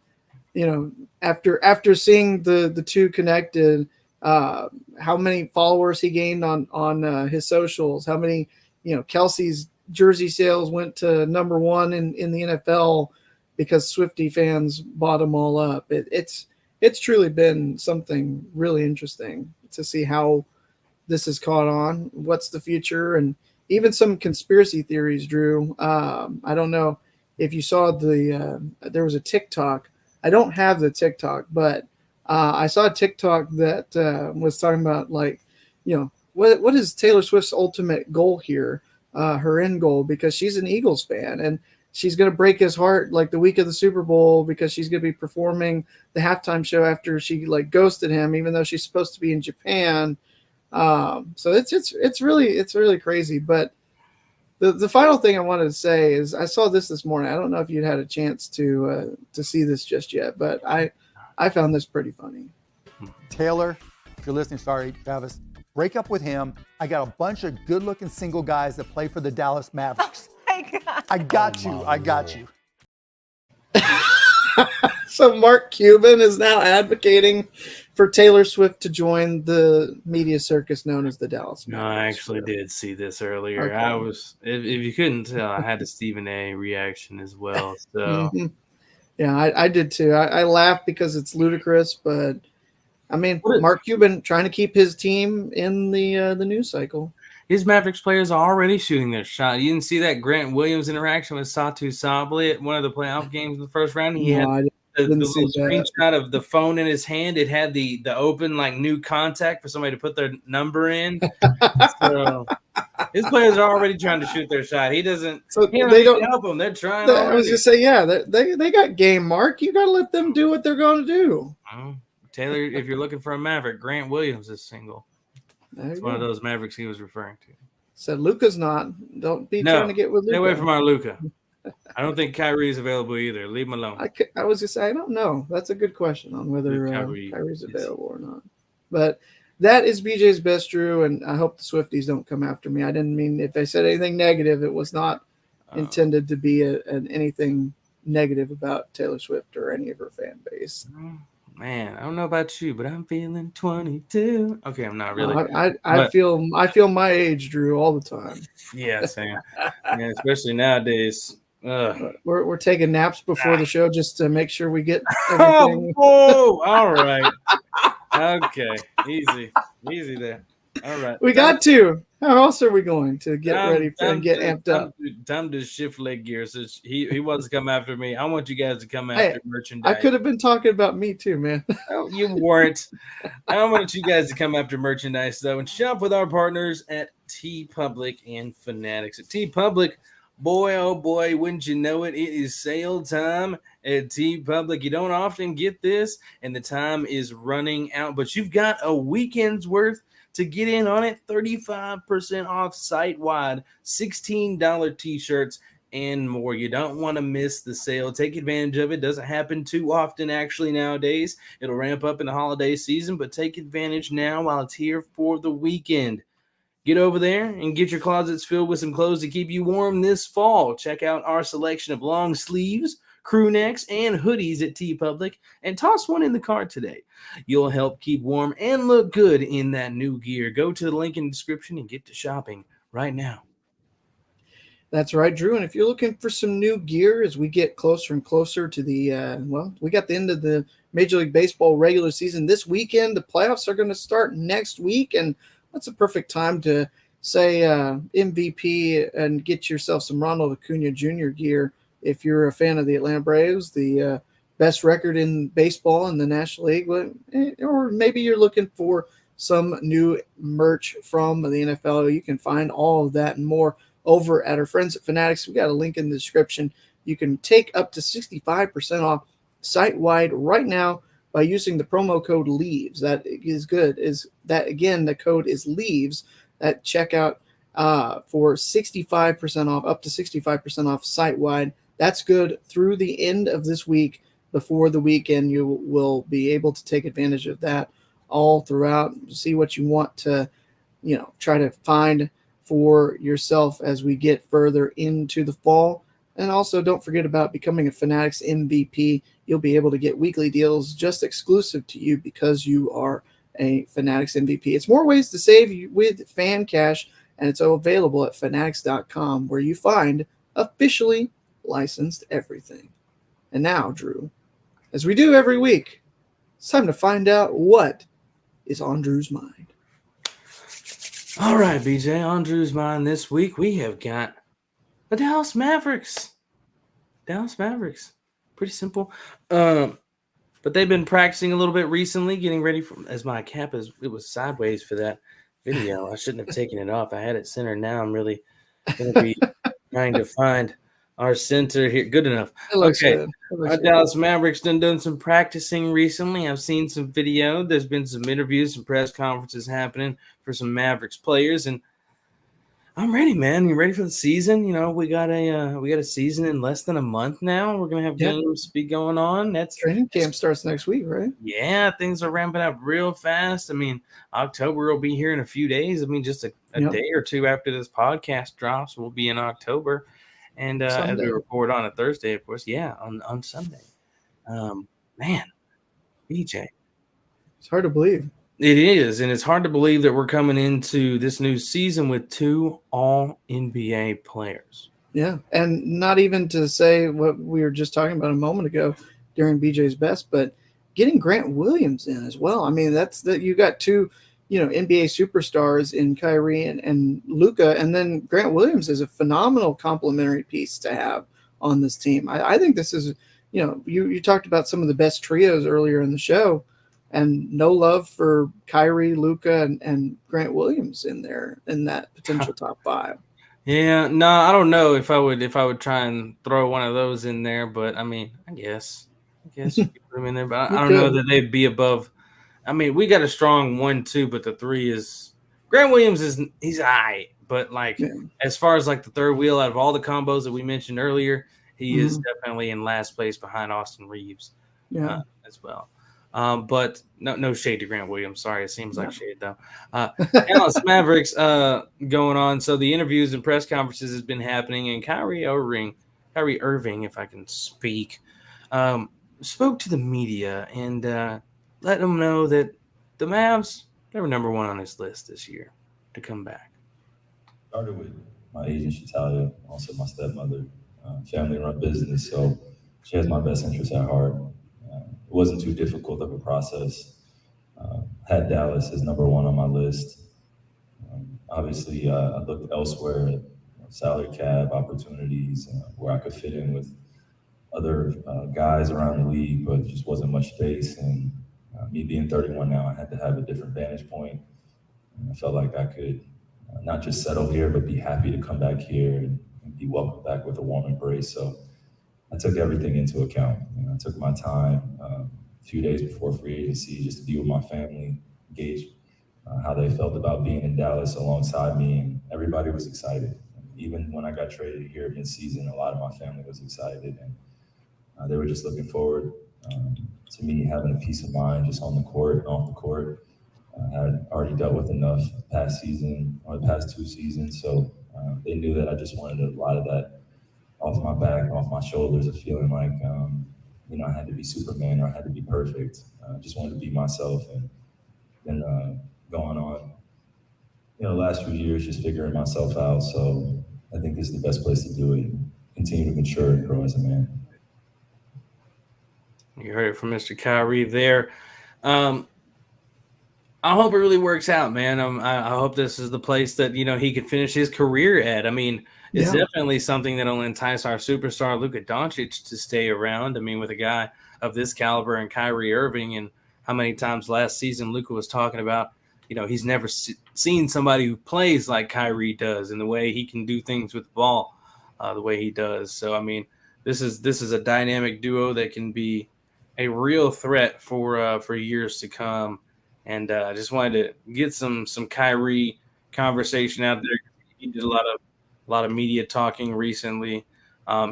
after seeing the two connected, how many followers he gained on his socials, how many, Kelsey's jersey sales went to number one in the NFL because Swiftie fans bought them all up. It's truly been something really interesting to see how this has caught on, what's the future, and even some conspiracy theories, Drew. I don't know if you saw there was a TikTok. I don't have the TikTok, but I saw a TikTok that was talking about, like, what is Taylor Swift's ultimate goal here, her end goal, because she's an Eagles fan, and she's going to break his heart like the week of the Super Bowl because she's going to be performing the halftime show after she ghosted him, even though she's supposed to be in Japan. So it's really crazy. But the final thing I wanted to say is I saw this morning. I don't know if you'd had a chance to see this just yet, but I found this pretty funny. Taylor, if you're listening, sorry, Travis, break up with him. I got a bunch of good-looking single guys that play for the Dallas Mavericks. Oh my God. I got you. So Mark Cuban is now advocating for Taylor Swift to join the media circus known as the Dallas Mavericks. No, I actually did see this earlier. Okay. I was, if you couldn't tell, I had a Stephen A reaction as well. So Yeah, I did too. I laughed because it's ludicrous, but I mean, Mark Cuban trying to keep his team in the news cycle. His Mavericks players are already shooting their shot. You didn't see that Grant Williams interaction with Satu Sabli at one of the playoff games in the first round? He had the little screenshot of the phone in his hand. It had the open, like, new contact for somebody to put their number in. So his players are already trying to shoot their shot. He doesn't. So they don't help them. They're trying. I was just say, yeah, they got game, Mark. You got to let them do what they're going to do. Taylor, if you're looking for a Maverick, Grant Williams is single. It's one of those Mavericks he was referring to. Said Luka's not. Don't be trying to get with Luka. Stay away from our Luka. I don't think Kyrie's available either. Leave him alone. I was just saying, I don't know. That's a good question on whether Kyrie's available or not. But that is BJ's best, Drew, and I hope the Swifties don't come after me. I didn't mean, if I said anything negative, it was not intended to be anything negative about Taylor Swift or any of her fan base. Man, I don't know about you, but I'm feeling 22. Okay, I'm not really. I feel my age, Drew, all the time. Yeah, Sam. Yeah, especially nowadays. We're taking naps before the show just to make sure we get everything. Oh, all right. Okay, easy there. All right, we got to. How else are we going to get ready and get amped up? Time to shift leg gear. So he wants to come after me. I want you guys to come after merchandise. I could have been talking about me too, man. No, you weren't. I want you guys to come after merchandise though and shop with our partners at TeePublic and Fanatics. At TeePublic, boy, oh boy, wouldn't you know it? It is sale time at TeePublic. You don't often get this, and the time is running out, but you've got a weekend's worth to get in on it. 35% off site-wide, $16 t-shirts, and more. You don't want to miss the sale. Take advantage of it. Doesn't happen too often, actually, nowadays. It'll ramp up in the holiday season, but take advantage now while it's here for the weekend. Get over there and get your closets filled with some clothes to keep you warm this fall. Check out our selection of long sleeves, crew necks, and hoodies at TeePublic, and toss one in the cart today. You'll help keep warm and look good in that new gear. Go to the link in the description and get to shopping right now. That's right, Drew. And if you're looking for some new gear as we get closer and closer to the, we got the end of the Major League Baseball regular season this weekend. The playoffs are going to start next week, and that's a perfect time to say MVP and get yourself some Ronald Acuna Jr. gear. If you're a fan of the Atlanta Braves, the best record in baseball in the National League, or maybe you're looking for some new merch from the NFL, you can find all of that and more over at our friends at Fanatics. We got a link in the description. You can take up to 65% off site-wide right now by using the promo code LEAVES. That is good. Is that, again, the code is LEAVES at checkout for 65% off, up to 65% off site-wide. That's good through the end of this week. Before the weekend, you will be able to take advantage of that all throughout. See what you want to, try to find for yourself as we get further into the fall. And also don't forget about becoming a Fanatics MVP. You'll be able to get weekly deals just exclusive to you because you are a Fanatics MVP. It's more ways to save with fan cash, and it's available at fanatics.com, where you find officially licensed everything. And now, Drew, as we do every week, it's time to find out what is on Drew's mind. All right, BJ, on Drew's mind this week, we have got the Dallas Mavericks. Pretty simple. But they've been practicing a little bit recently, getting ready for, as my cap is, it was sideways for that video. I shouldn't have taken it off. I had it centered. Now I'm really going to be trying to find our center here. Good enough. Okay. Our Dallas Mavericks done some practicing recently. I've seen some video. There's been some interviews, some press conferences happening for some Mavericks players, and I'm ready, man. You ready for the season? We got a season in less than a month now. We're gonna have games be going on. That's training camp starts next week, right? Yeah, things are ramping up real fast. I mean, October will be here in a few days. I mean, just a day or two after this podcast drops, we'll be in October. And as we record on a Thursday, of course, on Sunday. Man, BJ. It's hard to believe. It is, and it's hard to believe that we're coming into this new season with 2 All-NBA players. Yeah, and not even to say what we were just talking about a moment ago during BJ's Best, but getting Grant Williams in as well. I mean, that's that you got two, NBA superstars in Kyrie and Luka, and then Grant Williams is a phenomenal complementary piece to have on this team. I think this is, you talked about some of the best trios earlier in the show, and no love for Kyrie, Luka, and Grant Williams in there in that potential top 5. Yeah, no, I don't know if I would try and throw one of those in there, but I mean, I guess you could put them in there, but I don't know that they'd be above. I mean, we got a strong 1-2, but the 3 is Grant Williams he's all right, but as far as like the third wheel out of all the combos that we mentioned earlier, he is definitely in last place behind Austin Reeves, as well. But no shade to Grant Williams. Sorry, it seems like shade though. Dallas Mavericks going on. So the interviews and press conferences has been happening, and Kyrie Irving, if I can speak, spoke to the media and let them know that the Mavs, they were number 1 on his list this year to come back. Started with my agent, Shatalia, also my stepmother, family-run business, so she has my best interest at heart. It wasn't too difficult of a process. Had Dallas as number 1 on my list. Obviously, I looked elsewhere at salary cap opportunities where I could fit in with other guys around the league, but just wasn't much space. And me being 31 now, I had to have a different vantage point. And I felt like I could not just settle here, but be happy to come back here and be welcomed back with a warm embrace. So I took everything into account. I took my time a few days before free agency just to be with my family, gauge how they felt about being in Dallas alongside me, and everybody was excited. Even when I got traded here mid-season, a lot of my family was excited, and they were just looking forward to me having a peace of mind just on the court and off the court. I had already dealt with enough past season or the past 2 seasons, so they knew that I just wanted a lot of that off my back, off my shoulders, of feeling like, I had to be Superman or I had to be perfect. I just wanted to be myself, and then going on, the last few years, just figuring myself out. So I think this is the best place to do it, continue to mature and grow as a man. You heard it from Mr. Kyrie there. I hope it really works out, man. I hope this is the place that, he could finish his career at. I mean, it's definitely something that will entice our superstar Luka Doncic to stay around. I mean, with a guy of this caliber and Kyrie Irving, and how many times last season Luka was talking about, he's never seen somebody who plays like Kyrie does, and the way he can do things with the ball, the way he does. So, I mean, this is a dynamic duo that can be a real threat for years to come. And I just wanted to get some Kyrie conversation out there. He did a lot of media talking recently.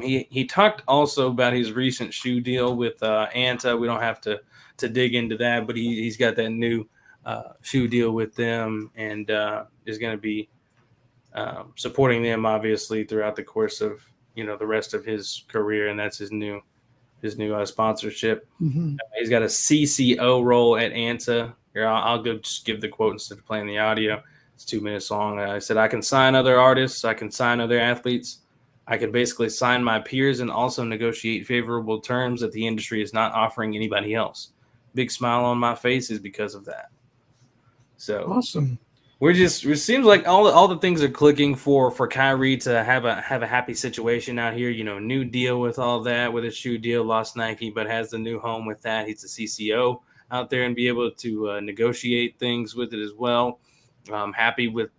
He talked also about his recent shoe deal with Anta. We don't have to dig into that, but he's got that new shoe deal with them, and is going to be supporting them obviously throughout the course of the rest of his career, and that's his new sponsorship. Mm-hmm. He's got a CCO role at Anta. Here, I'll go just give the quote instead of playing the audio. It's 2 minutes long. I said, I can sign other artists. I can sign other athletes. I can basically sign my peers and also negotiate favorable terms that the industry is not offering anybody else. Big smile on my face is because of that. So awesome. It seems like all the things are clicking for Kyrie to have a happy situation out here. New deal with all that, with a shoe deal, lost Nike, but has the new home with that. He's a CCO out there and be able to negotiate things with it as well. I'm happy with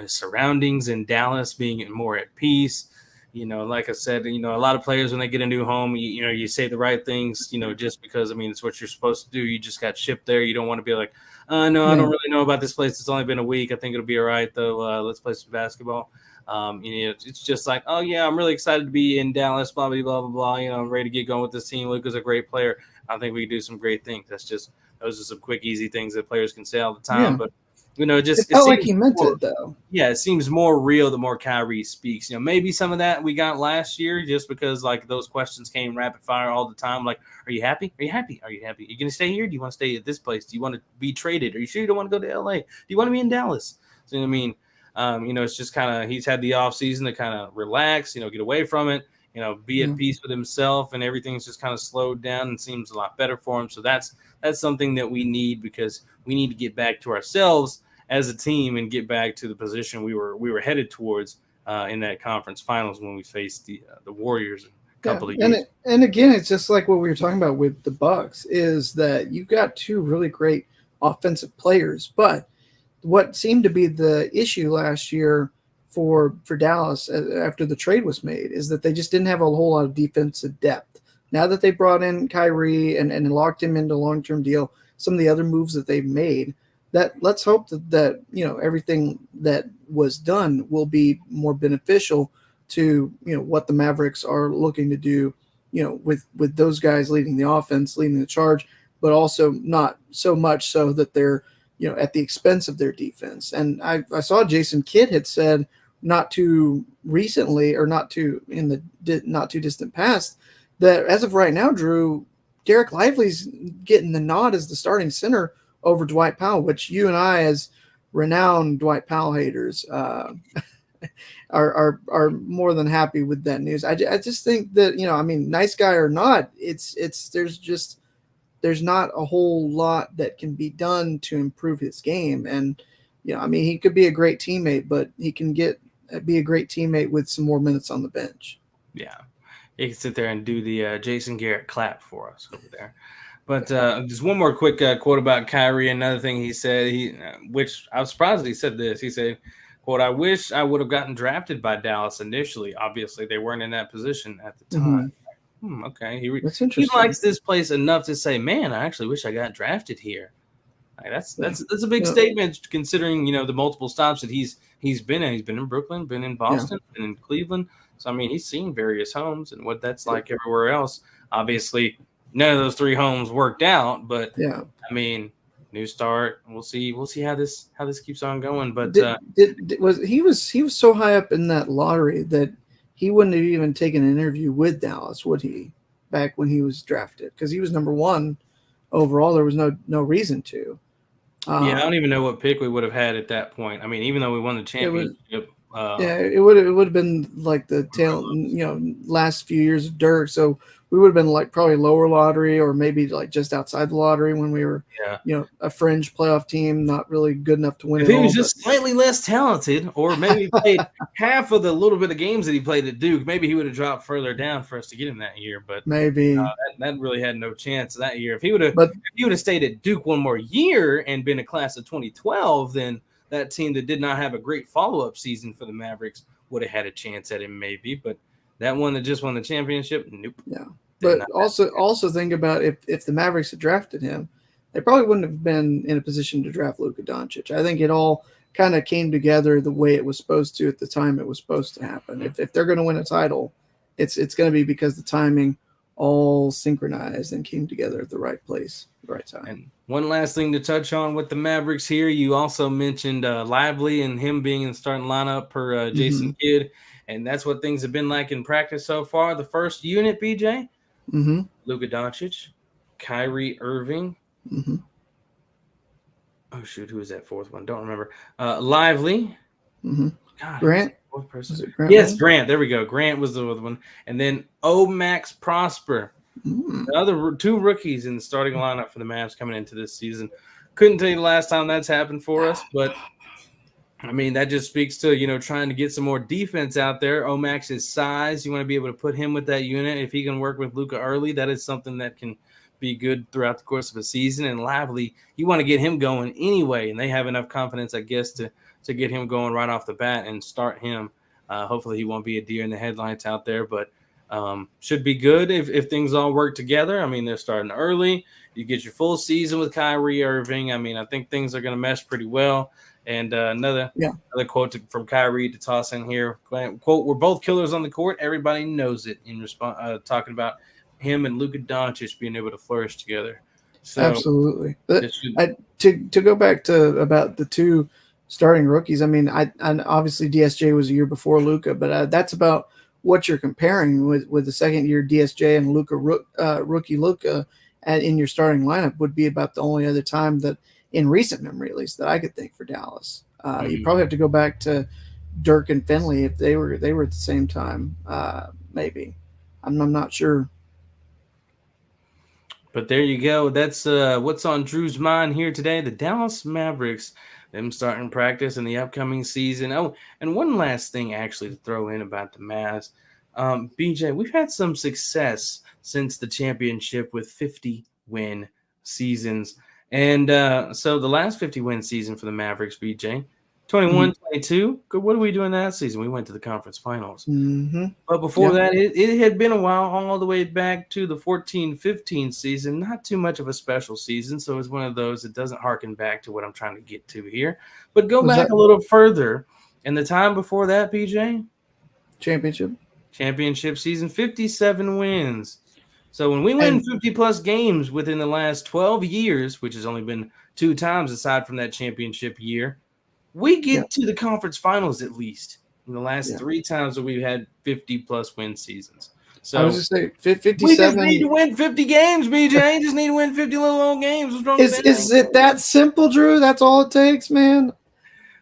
his surroundings in Dallas, being more at peace. Like I said, a lot of players when they get a new home, you say the right things, just because it's what you're supposed to do. You just got shipped there. You don't want to be like, no, I don't really know about this place. It's only been a week. I think it'll be all right though. Let's play some basketball. It's just like, oh yeah, I'm really excited to be in Dallas. Blah blah blah blah blah. I'm ready to get going with this team. Luka's a great player. I think we can do some great things. Those are some quick, easy things that players can say all the time. But it felt like he meant it though. Yeah, it seems more real the more Kyrie speaks. Maybe some of that we got last year just because those questions came rapid fire all the time. Like, are you happy? Are you happy? Are you happy? Are you going to stay here? Do you want to stay at this place? Do you want to be traded? Are you sure you don't want to go to LA? Do you want to be in Dallas? So, it's just kind of, he's had the off season to kind of relax, get away from it. be at peace with himself, and everything's just kind of slowed down and seems a lot better for him. So that's something that we need, because we need to get back to ourselves as a team and get back to the position we were headed towards in that conference finals when we faced the Warriors a couple of years. And again, it's just like what we were talking about with the Bucks, is that you've got two really great offensive players, but what seemed to be the issue last year for Dallas after the trade was made is that they just didn't have a whole lot of defensive depth. Now that they brought in Kyrie and locked him into a long-term deal, some of the other moves that they've made, that let's hope that everything that was done will be more beneficial to what the Mavericks are looking to do, with those guys leading the offense, leading the charge, but also not so much so that they're at the expense of their defense. And I saw Jason Kidd had said not too recently, or not too distant past, that as of right now, Drew, Derek Lively's getting the nod as the starting center over Dwight Powell, which you and I, as renowned Dwight Powell haters, are more than happy with that news. I just think that, nice guy or not, there's not a whole lot that can be done to improve his game. And, he could be a great teammate, but he can be a great teammate with some more minutes on the bench. Yeah. He can sit there and do the Jason Garrett clap for us over there. But just one more quick quote about Kyrie. Another thing he said, which I was surprised that he said this. He said, quote, "I wish I would have gotten drafted by Dallas initially. Obviously, they weren't in that position at the time." Mm-hmm. Okay. That's interesting. He likes this place enough to say, "Man, I actually wish I got drafted here." Like, that's a big statement, considering the multiple stops that he's been in. He's been in Brooklyn, been in Boston, been in Cleveland. So he's seen various homes and what that's like everywhere else. Obviously, none of those three homes worked out, but new start. We'll see how this keeps on going. But he was so high up in that lottery that he wouldn't have even taken an interview with Dallas, would he? Back when he was drafted, because he was number 1 overall. There was no reason to. I don't even know what pick we would have had at that point. Even though we won the championship. It would have been like the last few years of Dirk. So we would have been like probably lower lottery, or maybe like just outside the lottery when we were, a fringe playoff team, not really good enough to win. If he was just slightly less talented, or maybe played half of the little bit of games that he played at Duke, maybe he would have dropped further down for us to get him that year. But maybe that really had no chance that year. If he would have stayed at Duke one more year and been a class of 2012, then that team that did not have a great follow-up season for the Mavericks would have had a chance at him, maybe. But that one that just won the championship, nope. Yeah. But also think about if the Mavericks had drafted him, they probably wouldn't have been in a position to draft Luka Doncic. I think it all kind of came together the way it was supposed to at the time it was supposed to happen. If they're going to win a title, it's going to be because the timing all synchronized and came together at the right place, the right time. And one last thing to touch on with the Mavericks here, you also mentioned Lively and him being in the starting lineup per Jason Kidd, and that's what things have been like in practice so far. The first unit, BJ, Luka Doncic, Kyrie Irving. Oh shoot, who is that fourth one? Don't remember. Lively. God, Grant. Fourth person. Yes, Grant. There we go. Grant was the other one, and then Max Prosper. The other 2 rookies in the starting lineup for the Mavs coming into this season. Couldn't tell you the last time that's happened for us, but that just speaks to trying to get some more defense out there. Max's size, you want to be able to put him with that unit. If he can work with Luka early, that is something that can be good throughout the course of a season. And Lively, you want to get him going anyway, and they have enough confidence, I guess, to get him going right off the bat and start him. Hopefully he won't be a deer in the headlights out there, but should be good if things all work together. They're starting early. You get your full season with Kyrie Irving. I think things are going to mesh pretty well. And another quote from Kyrie to toss in here. Quote, "We're both killers on the court. Everybody knows it," in response, talking about him and Luka Doncic being able to flourish together. So, absolutely. To go back to about the 2 starting rookies, and obviously DSJ was a year before Luka, but that's about what you're comparing with the second-year DSJ and rookie Luka in your starting lineup would be about the only other time that, in recent memory at least, that I could think for Dallas. You probably have to go back to Dirk and Finley if they were at the same time, maybe. I'm not sure. But there you go. That's what's on Drew's mind here today. The Dallas Mavericks, them starting practice in the upcoming season. Oh, and one last thing actually to throw in about the Mavs. BJ, we've had some success since the championship with 50-win seasons. And so the last 50-win season for the Mavericks, BJ, 21-22. What did we do in that season? We went to the conference finals. Mm-hmm. But before that, it had been a while, all the way back to the 14-15 season. Not too much of a special season, so it's one of those that doesn't harken back to what I'm trying to get to here. But go back a little further. And the time before that, BJ? Championship season, 57 wins. So when we win 50-plus games within the last 12 years, which has only been 2 times aside from that championship year, we get to the conference finals at least in the last 3 times that we've had 50-plus win seasons. So I was just saying, 57. We just need to win 50 games, BJ. Just need to win 50 little old games. What's wrong with that? Is it that simple, Drew? That's all it takes, man.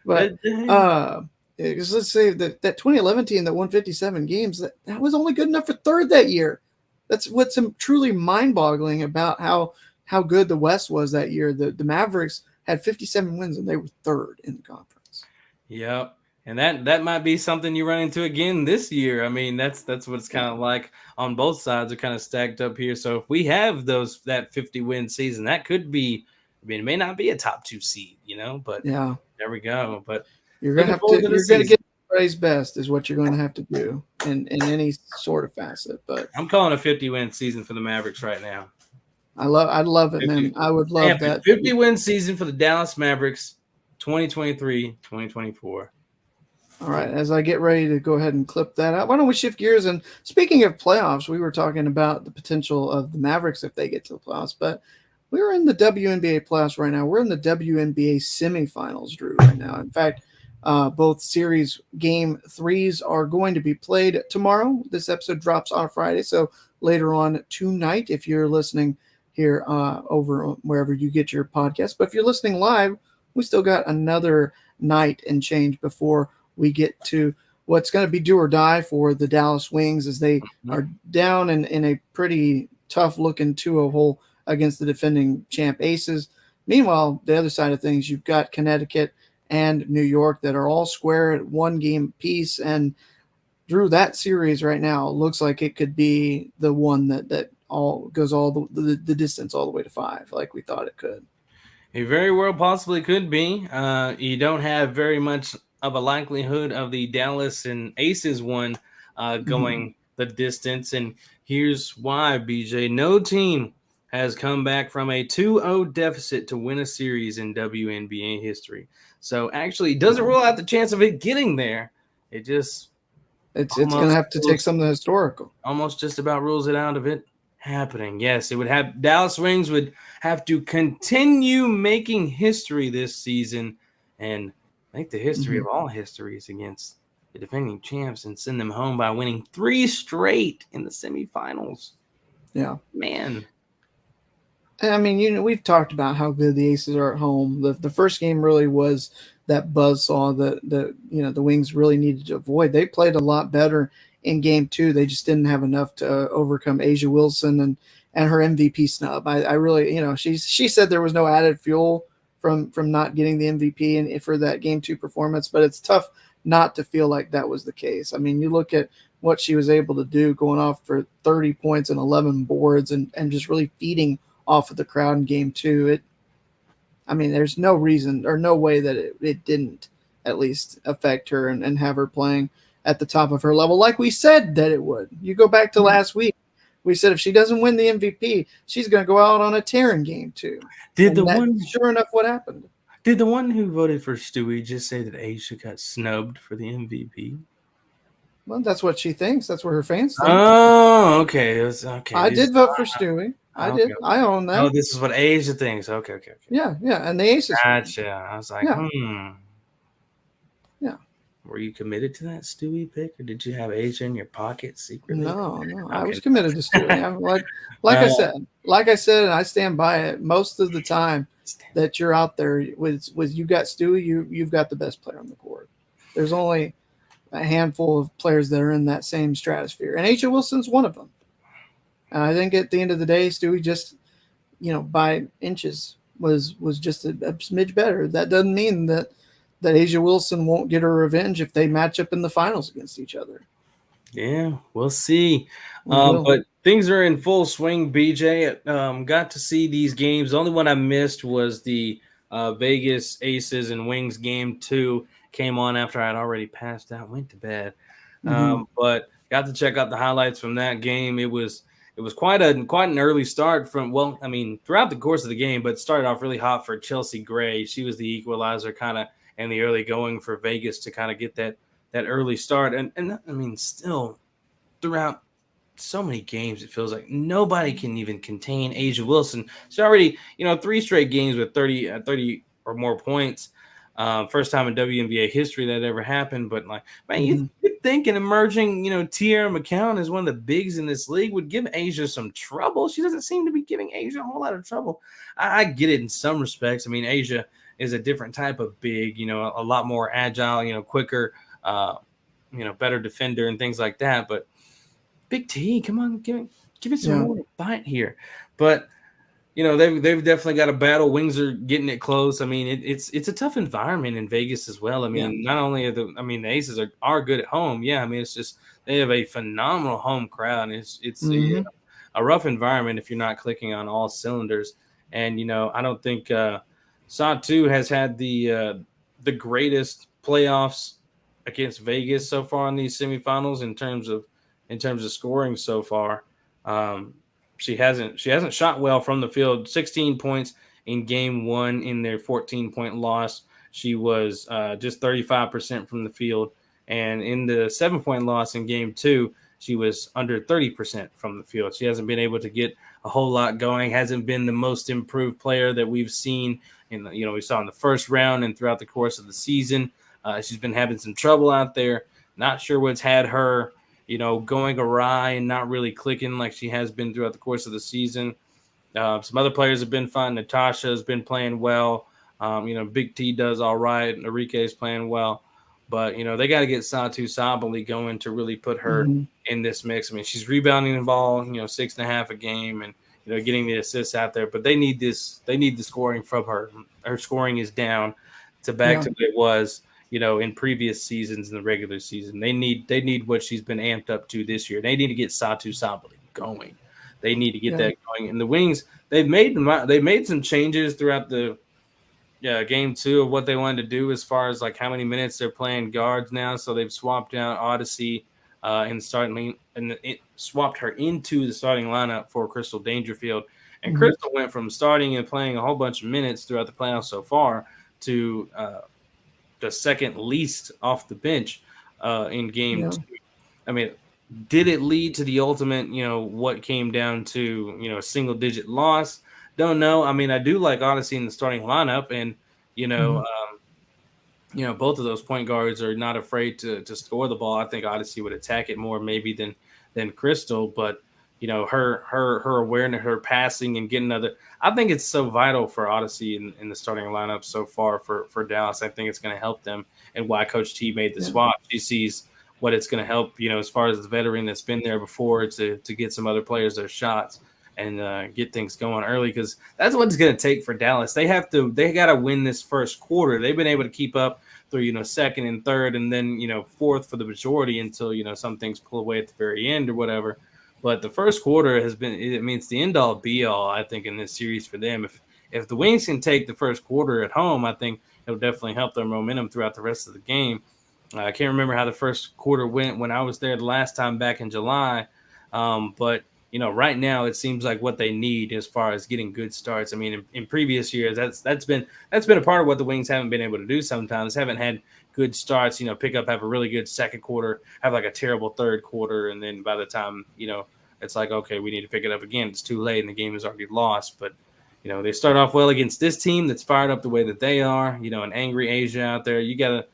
But because let's say that 2011 team that won 57 games, that was only good enough for third that year. That's what's truly mind-boggling about how good the West was that year. The Mavericks had 57 wins and they were third in the conference. Yep. And that might be something you run into again this year. I mean, that's what it's kind of like on both sides are kind of stacked up here. So if we have that 50-win season, that could be, I mean, it may not be a top 2 seed, but there we go. But you're gonna get everybody's best is what you're going to have to do in any sort of facet. But I'm calling a 50-win season for the Mavericks right now. I'd love it, 50, man. I would love that. 50-win season for the Dallas Mavericks, 2023-2024. All right, as I get ready to go ahead and clip that out, why don't we shift gears? And speaking of playoffs, we were talking about the potential of the Mavericks if they get to the playoffs, but we're in the WNBA playoffs right now. We're in the WNBA Semifinals, Drew, right now. In fact, both series game 3s are going to be played tomorrow. This episode drops on a Friday, so later on tonight, if you're listening here over wherever you get your podcast. But if you're listening live, we still got another night and change before we get to what's going to be do or die for the Dallas Wings as they are down in a pretty tough-looking 2-0 hole against the defending champ Aces. Meanwhile, the other side of things, you've got Connecticut and New York that are all square at 1 game apiece. And Drew, that series right now looks like it could be the one that all goes all the distance all the way to 5, like we thought it could. It very well possibly could be. You don't have very much of a likelihood of the Dallas and Aces one going the distance. And here's why, BJ. No team has come back from a 2-0 deficit to win a series in WNBA history. So actually, it doesn't rule out the chance of it getting there. It just it's going to have to take something historical. Almost just about rules it out of it happening. Yes, it would have Dallas Wings would have to continue making history this season and make the history of all histories against the defending champs and send them home by winning 3 straight in the semifinals. Yeah, man. I mean, we've talked about how good the Aces are at home. The first game really was that buzzsaw that the Wings really needed to avoid. They played a lot better in game 2. They just didn't have enough to overcome Asia Wilson and her MVP snub. I really, she said there was no added fuel from not getting the MVP and for that game 2 performance, but it's tough not to feel like that was the case. I mean, you look at what she was able to do going off for 30 points and 11 boards and just really feeding off of the crowd in game 2. There's no reason or no way that it didn't at least affect her and have her playing at the top of her level like we said that it would. You go back to last week, we said if she doesn't win the MVP, she's going to go out on a tear in game 2. Sure enough, what happened? Did the one who voted for Stewie just say that Asia got snubbed for the MVP? Well, that's what she thinks. That's what her fans think. Oh, okay. Okay. I did vote for Stewie. I did. I own that. Oh, this is what Asia thinks. Okay. Yeah. And the Aces. Gotcha. I was like, Yeah. Were you committed to that Stewie pick, or did you have Asia in your pocket secretly? No. Okay. I was committed to Stewie. Like I said, and I stand by it. Most of the time that you're out there with you got Stewie, you've got the best player on the court. There's only a handful of players that are in that same stratosphere, and Asia Wilson's one of them. And I think at the end of the day, Stewie just, by inches was just a smidge better. That doesn't mean that Asia Wilson won't get her revenge if they match up in the finals against each other. Yeah, we'll see. But things are in full swing, BJ. Got to see these games. The only one I missed was the Vegas Aces and Wings game 2. Came on after I'd already passed out, went to bed. But got to check out the highlights from that game. It was quite an early start throughout the course of the game, but started off really hot for Chelsea Gray. She was the equalizer kind of in the early going for Vegas to kind of get that early start. And still throughout so many games, it feels like nobody can even contain Asia Wilson. She's already, 3 straight games with 30 or more points. First time in WNBA history that ever happened. But you'd think an emerging, Tierra McCown is one of the bigs in this league would give Asia some trouble. She doesn't seem to be giving Asia a whole lot of trouble. I get it in some respects. Asia is a different type of big, a lot more agile, quicker, better defender and things like that. But Big T, come on, give it some more fight here. But they've definitely got a battle. Wings are getting it close. It's a tough environment in Vegas as well. Not only are the Aces are good at home. Yeah, it's just they have a phenomenal home crowd. And it's a rough environment if you're not clicking on all cylinders. And I don't think Satu has had the greatest playoffs against Vegas so far in these semifinals in terms of scoring so far. She hasn't shot well from the field. 16 points in game 1 in their 14-point loss. She was just 35% from the field. And in the 7-point loss in game 2, she was under 30% from the field. She hasn't been able to get a whole lot going, hasn't been the most improved player that we've seen. We saw in the first round and throughout the course of the season. She's been having some trouble out there. Not sure what's had her going awry and not really clicking like she has been throughout the course of the season. Some other players have been fine. Natasha has been playing well. Big T does all right. Enrique is playing well. But, they got to get Satu Sabali going to really put her in this mix. She's rebounding the ball, 6.5 a game and, getting the assists out there. But they need this. They need the scoring from her. Her scoring is down to back to what it was, in previous seasons in the regular season. They need what she's been amped up to this year. They need to get Satu Sabali going. They need to get that going. And the Wings, they've made some changes throughout the game 2 of what they wanted to do as far as how many minutes they're playing guards now. So they've swapped out Odyssey in the starting and it swapped her into the starting lineup for Crystal Dangerfield. And Crystal went from starting and playing a whole bunch of minutes throughout the playoffs so far to the second least off the bench in game 2. Did it lead to the ultimate, what came down to, a single-digit loss? Don't know. I do like Odyssey in the starting lineup, and, both of those point guards are not afraid to score the ball. I think Odyssey would attack it more maybe than Crystal, but, her awareness, her passing and getting I think it's so vital for Odyssey in the starting lineup so far for Dallas. I think it's going to help them, and why Coach T made the swap. She sees what it's going to help, as far as the veteran that's been there before to get some other players their shots and get things going early, because that's what it's going to take for Dallas. They got to win this first quarter. They've been able to keep up through, second and third, and then, fourth for the majority until, some things pull away at the very end or whatever. But the first quarter has been, it's the end all be all, I think, in this series for them. If the Wings can take the first quarter at home, I think it'll definitely help their momentum throughout the rest of the game. I can't remember how the first quarter went when I was there the last time back in July. But, right now it seems like what they need as far as getting good starts. In previous years, that's been a part of what the Wings haven't been able to do sometimes. Haven't had good starts, have a really good second quarter, have a terrible third quarter. And then by the time, it's like, okay, we need to pick it up again. It's too late and the game is already lost. But, they start off well against this team that's fired up the way that they are, an angry Asia out there. You got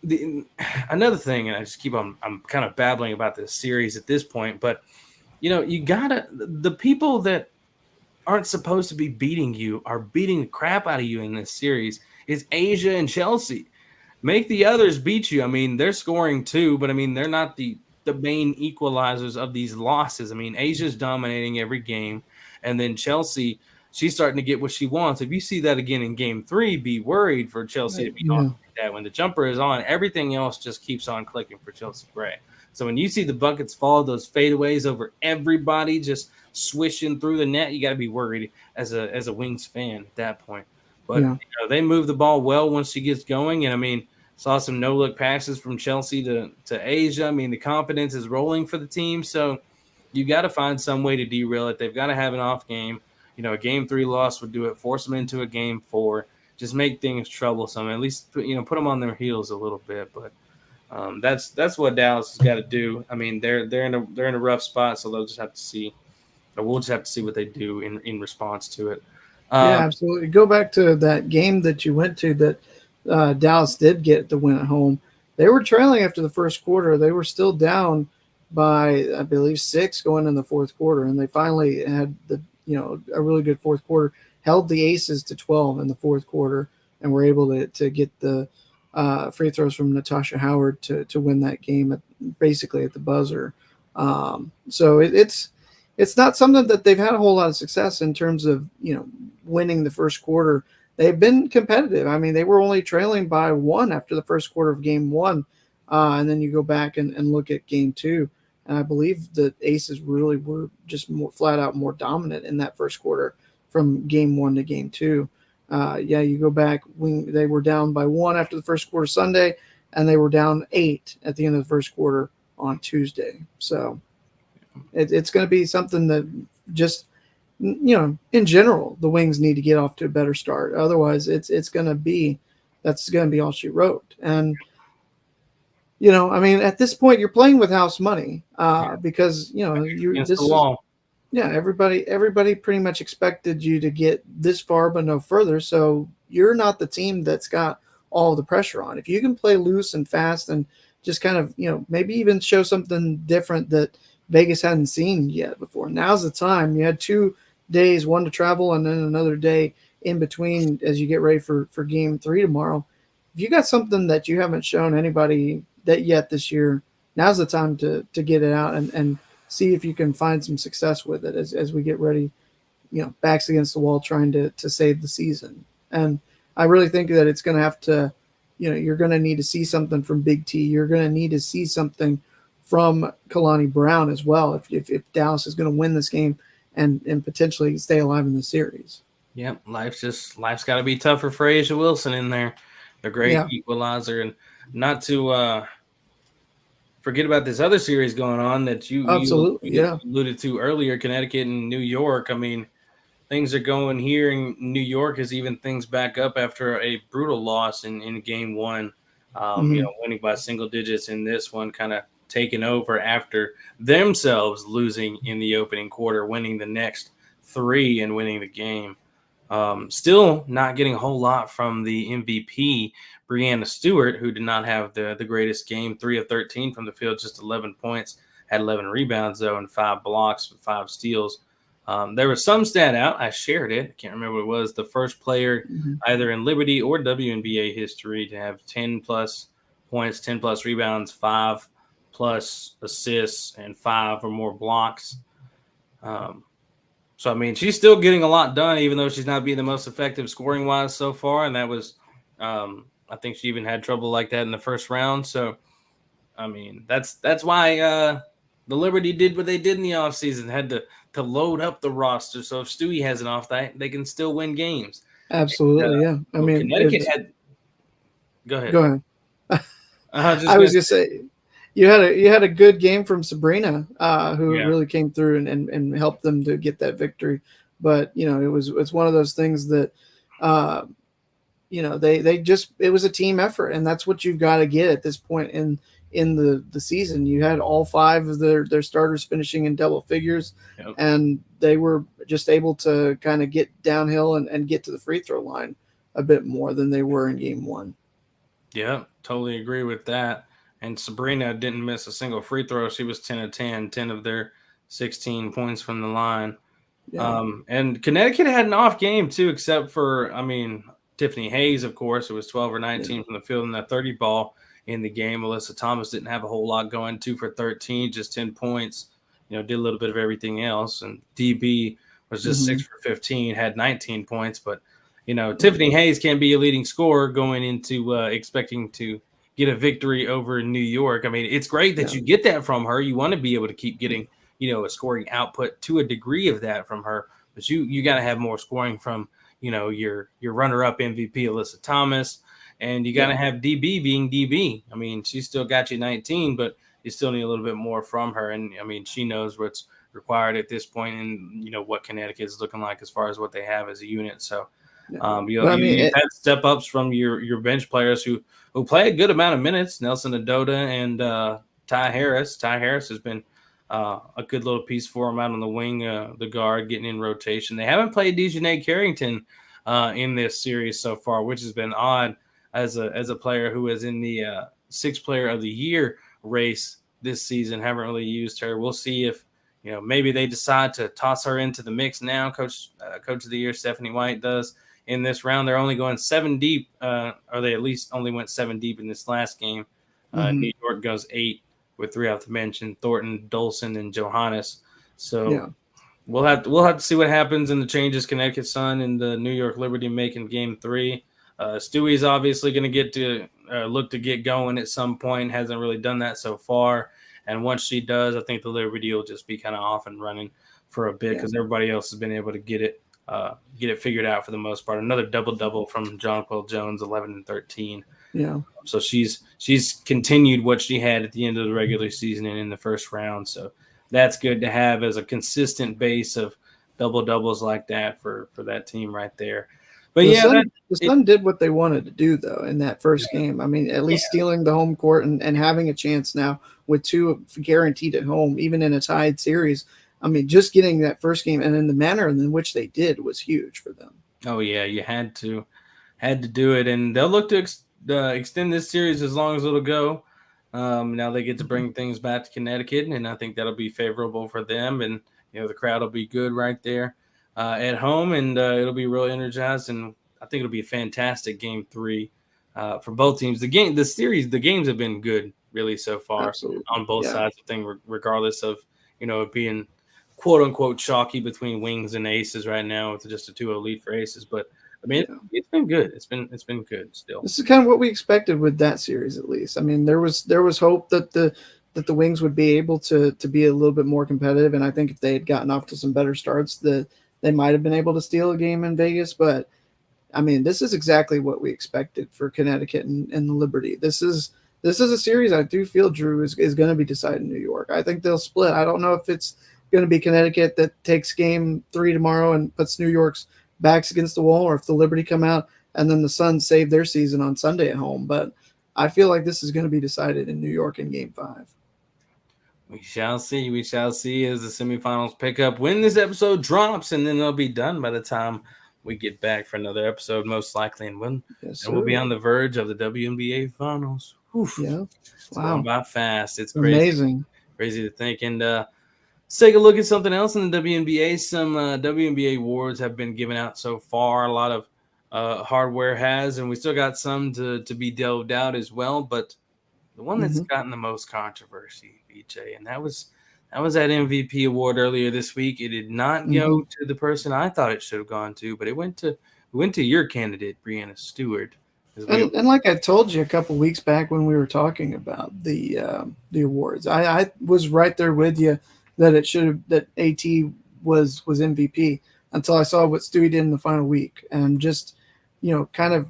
to, another thing, and I'm kind of babbling about this series at this point, but, you gotta, the people that aren't supposed to be beating you are beating the crap out of you in this series is Asia and Chelsea. make the others beat you. I mean, they're scoring too, but I mean, they're not the main equalizers of these losses. I mean, Asia's dominating every game, and then Chelsea, she's starting to get what she wants. If you see that again in game 3, be worried for Chelsea to be on like that. When the jumper is on, everything else just keeps on clicking for Chelsea Gray. So when you see the buckets fall, those fadeaways over everybody just swishing through the net, you got to be worried as a Wings fan at that point. But they move the ball well once she gets going, and I mean, saw some no-look passes from Chelsea to Asia. I mean, the confidence is rolling for the team, so you got to find some way to derail it. They've got to have an off game. A game 3 loss would do it. Force them into a game 4. Just make things troublesome. At least put them on their heels a little bit. But that's what Dallas has got to do. I mean, they're in a rough spot, so they'll just have to see. Or we'll just have to see what they do in response to it. Yeah, absolutely. Go back to that game that you went to that Dallas did get the win at home. They were trailing after the first quarter. They were still down by, I believe, 6 going in the fourth quarter, and they finally had a really good fourth quarter. Held the Aces to 12 in the fourth quarter, and were able to get the free throws from Natasha Howard to win that game basically at the buzzer. So it's not something that they've had a whole lot of success in terms of winning the first quarter. They've been competitive. I mean, they were only trailing by 1 after the first quarter of game 1. And then you go back and look at game 2. And I believe the Aces really were just more flat out more dominant in that first quarter from game 1 to game 2. You go back when they were down by 1 after the first quarter Sunday, and they were down 8 at the end of the first quarter on Tuesday. So it's going to be something that just – in general, the Wings need to get off to a better start. Otherwise, that's going to be all she wrote. And I mean, at this point, you're playing with house money because everybody pretty much expected you to get this far but no further. So you're not the team that's got all the pressure on. If you can play loose and fast and just kind of maybe even show something different that Vegas hadn't seen yet before, now's the time. You had 2 days, one to travel and then another day in between as you get ready for game 3 tomorrow. If you got something that you haven't shown anybody that yet this year, now's the time to get it out and see if you can find some success with it as we get ready, backs against the wall trying to save the season. And I really think that it's going to have to, you're going to need to see something from Big T. You're going to need to see something from Kalani Brown as well if Dallas is going to win this game and potentially stay alive in the series. Yep, life's got to be tougher for Asia Wilson in there. The great equalizer, and not to forget about this other series going on that you alluded to earlier, Connecticut and New York. I mean, things are going here in New York as even things back up after a brutal loss in game 1. Winning by single digits in this one, kind of taken over after themselves losing in the opening quarter, winning the next 3 and winning the game. Still not getting a whole lot from the MVP, Breanna Stewart, who did not have the greatest game, 3 of 13 from the field, just 11 points, had 11 rebounds, though, and 5 blocks, 5 steals. There was some stat out. I shared it. I can't remember what it was. The first player either in Liberty or WNBA history to have 10-plus points, 10-plus rebounds, 5+ assists, and 5 or more blocks. So, I mean, she's still getting a lot done, even though she's not being the most effective scoring-wise so far. And that was I think she even had trouble like that in the first round. So, I mean, that's why the Liberty did what they did in the offseason, had to load up the roster. So if Stewie has an off night, they can still win games. Absolutely, yeah. I mean, Connecticut had – go ahead. Go ahead. I was just saying, you had a good game from Sabrina, who really came through and helped them to get that victory. But it's one of those things that it was a team effort, and that's what you've got to get at this point in the season. You had all 5 of their starters finishing in double figures, and they were just able to kind of get downhill and get to the free throw line a bit more than they were in game 1. Yeah, totally agree with that. And Sabrina didn't miss a single free throw. She was 10 of 10, 10 of their 16 points from the line. Yeah. And Connecticut had an off game too, except for, I mean, Tiffany Hayes, of course, it was 12 or 19 from the field and that 30 ball in the game. Alyssa Thomas didn't have a whole lot going, 2 for 13, just 10 points, did a little bit of everything else. And DB was just 6 for 15, had 19 points. But, Tiffany Hayes can't be a leading scorer going into expecting to get a victory over New York. I mean, it's great that you get that from her. You want to be able to keep getting, a scoring output to a degree of that from her. But you got to have more scoring from, your runner-up MVP, Alyssa Thomas. And you got to have DB being DB. I mean, she still got you 19, but you still need a little bit more from her. And, I mean, she knows what's required at this point and, what Connecticut is looking like as far as what they have as a unit. So, you had step-ups from your bench players who play a good amount of minutes, Nelson Adoda and Ty Harris. Ty Harris has been a good little piece for them out on the wing, the guard, getting in rotation. They haven't played Dejanay Carrington in this series so far, which has been odd. As a player who is in the 6th player of the year race this season, haven't really used her. We'll see if maybe they decide to toss her into the mix now. Coach of the year Stephanie White does in this round. They're only going 7 deep, or they at least only went 7 deep in this last game. New York goes 8 with 3 off the bench, and Thornton, Dolson, and Johannes. So we'll have to see what happens in the changes Connecticut Sun and the New York Liberty make in Game 3. Stewie's obviously going to get to look to get going at some point. Hasn't really done that so far. And once she does, I think the Liberty will just be kind of off and running for a bit because everybody else has been able to get it figured out for the most part. Another double-double from Jonquil Jones, 11 and 13. Yeah. So she's continued what she had at the end of the regular season and in the first round. So that's good to have as a consistent base of double-doubles like that for that team right there. But the Sun did what they wanted to do, though, in that first game. I mean, at least stealing the home court and having a chance now with 2 guaranteed at home, even in a tied series. I mean, just getting that first game and in the manner in which they did was huge for them. Oh, yeah, you had to do it. And they'll look to extend this series as long as it'll go. Now they get to bring things back to Connecticut, and I think that'll be favorable for them. And, the crowd will be good right there at home, and it'll be real energized, and I think it'll be a fantastic Game 3 for both teams. The games have been good really so far on both sides of things, regardless of it being quote unquote chalky between wings and aces right now with just a 2-0 lead for aces. But I mean, it's been good. It's been good still. This is kind of what we expected with that series, at least. I mean, there was hope that the Wings would be able to be a little bit more competitive, and I think if they had gotten off to some better starts, they might have been able to steal a game in Vegas. But I mean, this is exactly what we expected for Connecticut and the Liberty. This is a series I do feel, Drew, is going to be decided in New York. I think they'll split. I don't know if it's going to be Connecticut that takes Game 3 tomorrow and puts New York's backs against the wall, or if the Liberty come out and then the Suns save their season on Sunday at home. But I feel like this is going to be decided in New York in Game 5. We shall see. We shall see as the semifinals pick up when this episode drops, and then they'll be done by the time we get back for another episode, most likely. And we'll be on the verge of the WNBA Finals. Oof. Yeah. It's going by fast. It's crazy. Amazing. Crazy to think. And let's take a look at something else in the WNBA. Some WNBA awards have been given out so far. A lot of hardware has, and we still got some to be delved out as well. But the one that's gotten the most controversy, BJ, and that was that MVP award earlier this week. It did not go to the person I thought it should have gone to, but it went to your candidate, Breanna Stewart. And like I told you a couple weeks back when we were talking about the awards, I was right there with you that AT was MVP until I saw what Stewie did in the final week, and just kind of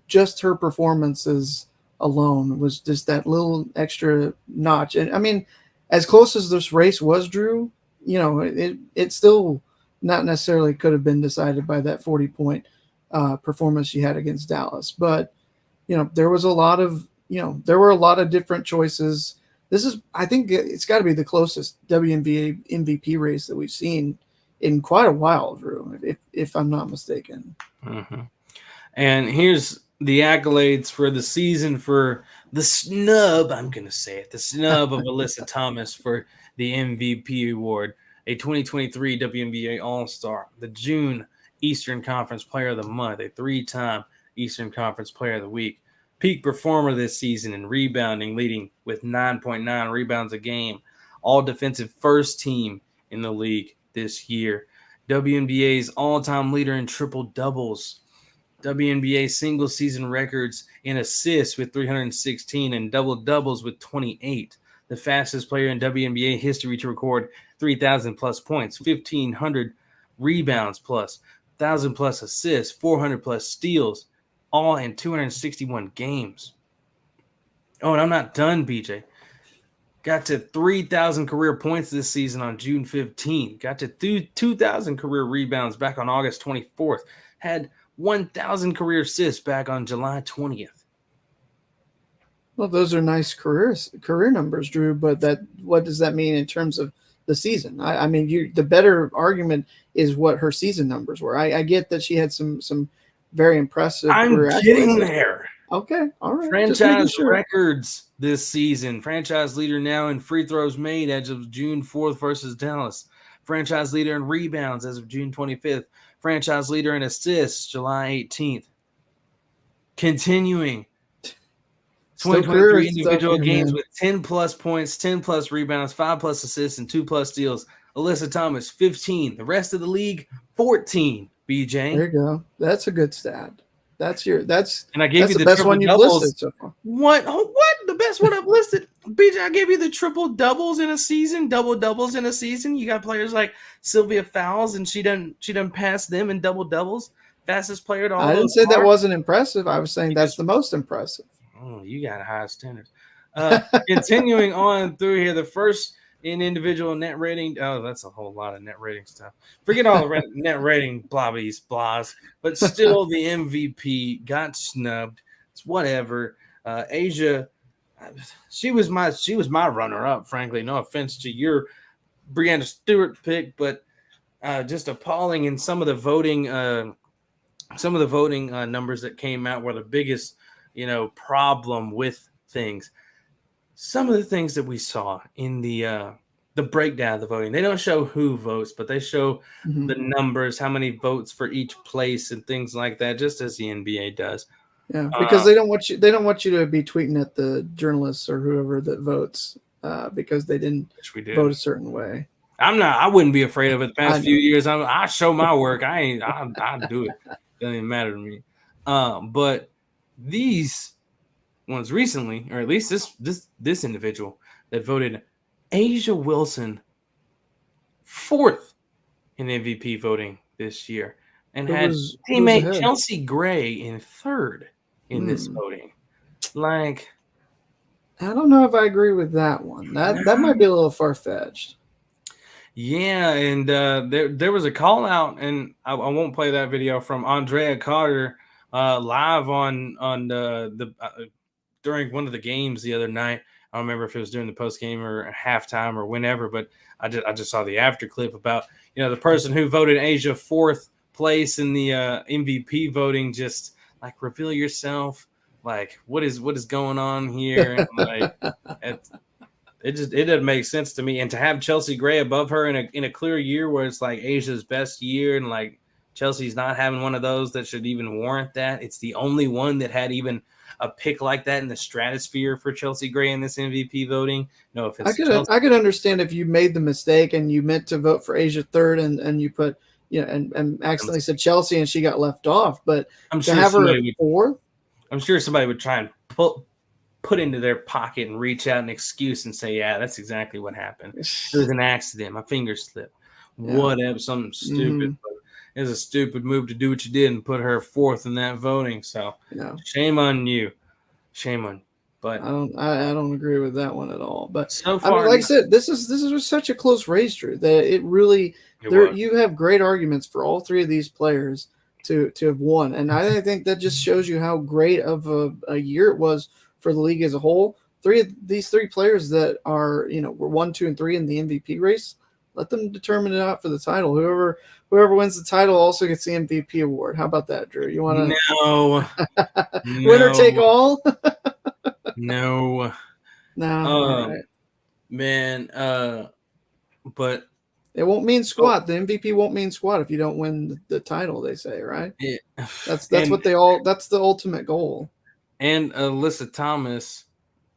just her performances alone was just that little extra notch. And I mean, as close as this race was, Drew, it still not necessarily could have been decided by that 40-point performance she had against Dallas. But, there was a lot of, there were a lot of different choices. I think it's got to be the closest WNBA MVP race that we've seen in quite a while, Drew, if I'm not mistaken. Mm-hmm. And here's the accolades for the season for the snub, I'm going to say it, the snub of Alyssa Thomas for the MVP award, a 2023 WNBA All-Star, the June Eastern Conference Player of the Month, a 3-time Eastern Conference Player of the Week. Peak performer this season in rebounding, leading with 9.9 rebounds a game. All defensive first team in the league this year. WNBA's all-time leader in triple-doubles. WNBA single-season records in assists with 316 and double-doubles with 28. The fastest player in WNBA history to record 3,000-plus points, 1,500 rebounds plus, 1,000-plus assists, 400-plus steals, all in 261 games. Oh, and I'm not done, BJ. Got to 3,000 career points this season on June 15th. Got to 2,000 career rebounds back on August 24th. Had 1,000 career assists back on July 20th. Well, those are nice career numbers, Drew. But what does that mean in terms of the season? I mean, the better argument is what her season numbers were. I get that she had some very impressive. I'm getting there. Okay, all right. Franchise records this season. Franchise leader now in free throws made as of June 4th versus Dallas. Franchise leader in rebounds as of June 25th. Franchise leader in assists July 18th. Continuing. 2023 individual games with 10-plus points, 10-plus rebounds, 5-plus assists, and 2-plus steals. Alyssa Thomas, 15. The rest of the league, 14. BJ. There you go. That's a good stat. And I gave you the best one you've listed so far. What? The best one I've listed? BJ, I gave you the triple doubles in a season, double doubles in a season. You got players like Sylvia Fowles, and she done passed them in double doubles. Fastest player to all. I didn't say that wasn't impressive. I was saying that's the most impressive. Oh, you got high standards. Continuing on through here, the first in individual net rating. Oh, that's a whole lot of net rating stuff. Forget all the net rating blahs, but still the MVP got snubbed. It's whatever. Asia, she was my runner-up, frankly. No offense to your Breanna Stewart pick, but just appalling in some of the voting numbers that came out were the biggest, problem with things. Some of the things that we saw in the breakdown of the voting, they don't show who votes, but they show the numbers, how many votes for each place and things like that, just as the NBA does. Yeah, because they don't want you to be tweeting at the journalists or whoever that votes because they didn't vote a certain way. I wouldn't be afraid of it the past few years. I show my work. I do it. It doesn't even matter to me. But these ones recently, or at least this individual that voted Asia Wilson 4th in MVP voting this year, and had teammate Chelsea Gray in 3rd in this voting. Like, I don't know if I agree with that one. That might be a little far-fetched. Yeah, and there was a call out, and I won't play that video from Andrea Carter live on the during one of the games the other night. I don't remember if it was during the post game or halftime or whenever, but I just saw the after clip about the person who voted Asia 4th place in the MVP voting. Just like, reveal yourself. Like, what is going on here? Like, it doesn't make sense to me. And to have Chelsea Gray above her in a clear year where it's like Asia's best year, and like Chelsea's not having one of those that should even warrant that. It's the only one that had even a pick like that in the stratosphere for Chelsea Gray in this MVP voting. No offense. I could understand if you made the mistake and you meant to vote for Asia 3rd and you put and accidentally said Chelsea and she got left off. But to have her 4th, I'm sure somebody would try and put into their pocket and reach out an excuse and say, yeah, that's exactly what happened. It was an accident. My finger slipped. Yeah. Whatever, something stupid. But it was a stupid move to do what you did and put her 4th in that voting. So shame on you. Shame on you. But I don't agree with that one at all. But so far, like I said, this is such a close race, Drew, that it really you have great arguments for all three of these players to have won. And I think that just shows you how great of a year it was for the league as a whole. These three players that are, were 1, 2, and 3 in the MVP race, let them determine it out for the title. Whoever wins the title also gets the MVP award. How about that, Drew? You want to no winner take all? No. Right. Man. But It won't mean squat. The MVP won't mean squat if you don't win the title, they say, right? Yeah. That's And- what that's the ultimate goal. And Alyssa Thomas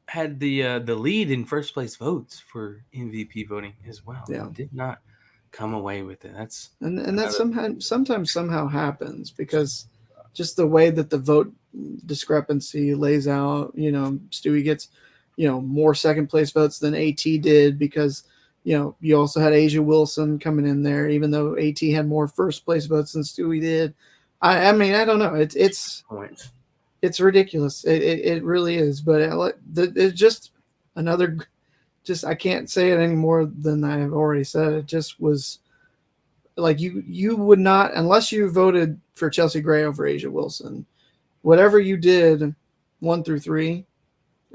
had the lead in first place votes for MVP voting as well. Yeah. Did not come away with it. That's that sometimes somehow happens because just the way that the vote discrepancy lays out, Stewie gets, more second place votes than AT did because, you also had Asia Wilson coming in there, even though AT had more first place votes than Stewie did. I mean, I don't know. It's points. It's ridiculous. It really is. But it's just another. I can't say it any more than I have already said. It just was like you would not, unless you voted for Chelsea Gray over Asia Wilson, whatever you did 1 through 3,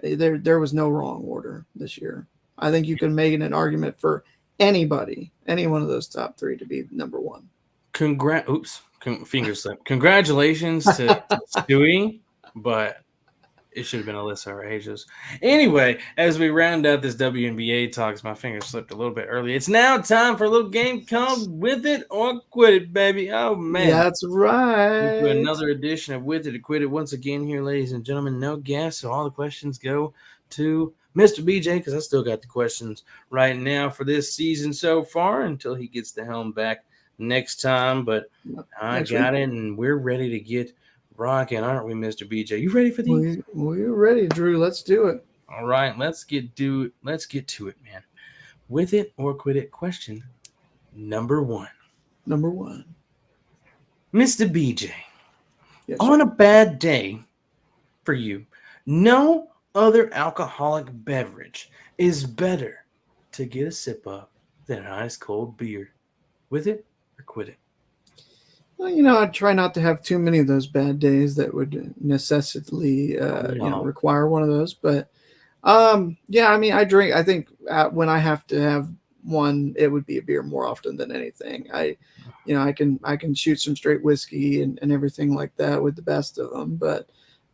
there was no wrong order this year. I think you can make an argument for any one of those top 3 to be number 1. Finger slip. Congratulations to Stewie, but it should have been Alyssa or Asia's. Anyway, as we round out this WNBA talks, my finger slipped a little bit early. It's now time for a little game called With It or Quit It, baby. Oh, man. That's right. For another edition of With It or Quit It. Once again here, ladies and gentlemen, no guests, so all the questions go to Mr. BJ because I still got the questions right now for this season so far until he gets the helm back next time. But I got it, and we're ready to get rocking, aren't we, Mr. BJ? You ready for these? We're ready, Drew. Let's do it. All right, let's get to it, man. With it or quit it question number 1. Mr. BJ, yes, on a bad day for you, no other alcoholic beverage is better to get a sip of than an ice cold beer. With it or quit it? Well, I try not to have too many of those bad days that would necessarily, require one of those. But, yeah, I mean, I drink. I think when I have to have one, it would be a beer more often than anything. I can shoot some straight whiskey and everything like that with the best of them. But,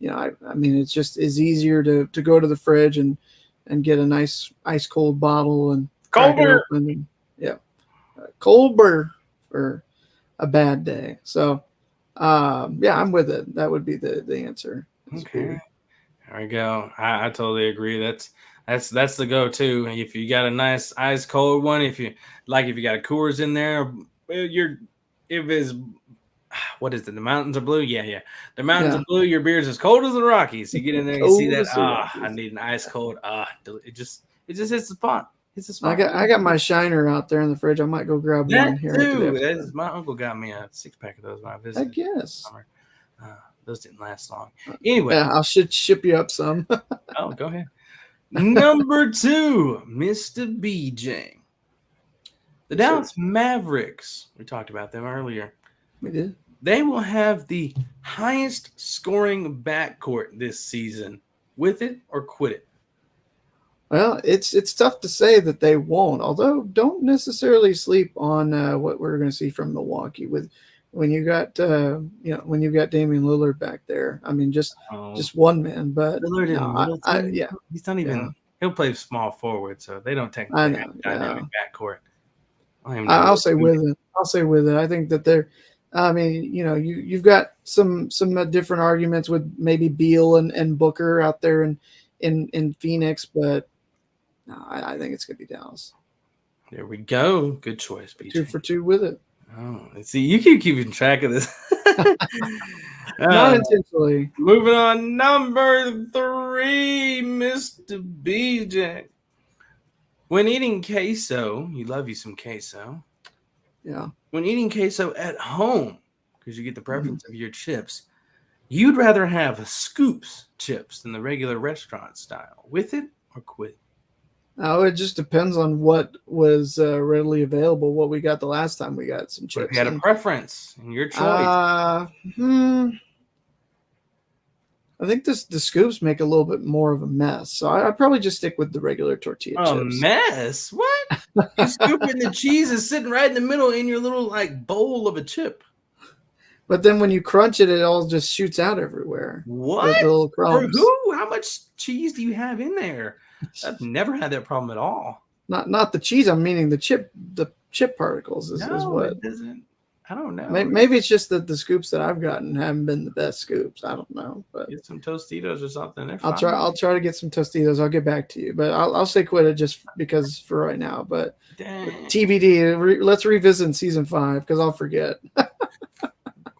I mean, it's easier to go to the fridge and get a nice ice cold bottle and cold beer. Cold beer for a bad day. So yeah, I'm with it. That would be the answer. Okay, there we go. I totally agree. That's the go-to. If you got a nice ice cold one, if you got a Coors in there, what is it? The mountains are blue. Yeah. The mountains are blue. Your beer's as cold as the Rockies. You get in there, you see that. I need an ice cold. It just hits the spot. I got my Shiner out there in the fridge. I might go grab one here. Too. My uncle got me a 6-pack of those when I visited. I guess. Those didn't last long. Anyway, yeah, I should ship you up some. Oh, go ahead. Number 2, Mr. BJ. The Dallas Mavericks. We talked about them earlier. We did. They will have the highest scoring backcourt this season. With it or quit it? Well, it's tough to say that they won't. Although, don't necessarily sleep on what we're going to see from Milwaukee when you got Damian Lillard back there. I mean, just one man, but Lillard he's not even. Yeah. He'll play small forward, so they don't technically have a dynamic backcourt. I'll say with it. I think that they're. I mean, you've got some different arguments with maybe Beal and Booker out there in Phoenix, but no, I think it's going to be Dallas. There we go. Good choice, BJ. 2 for 2 with it. Oh, see, you keep keeping track of this. Not intentionally. Moving on, number 3, Mr. BJ. When eating queso, you love you some queso. Yeah. When eating queso at home, because you get the preference of your chips, you'd rather have scoops chips than the regular restaurant style. With it or quit? Oh, it just depends on what was readily available. What we got the last time we got some chips. If you had a preference and your choice. I think the scoops make a little bit more of a mess. So I'd probably just stick with the regular tortilla chips. A mess? What? You scooping the cheese is sitting right in the middle in your little bowl of a chip. But then when you crunch it, it all just shoots out everywhere. What? The little crumbs. For who? How much cheese do you have in there? I've never had that problem at all. Not the cheese. I'm meaning the chip, the chip particles is what. It doesn't. I don't know. Maybe it's just that the scoops that I've gotten haven't been the best scoops. I don't know, but get some Tostitos or something. I'll try to get some Tostitos. I'll get back to you, but I'll say quit it just because for right now. But TBD. Let's revisit season 5 because I'll forget. Of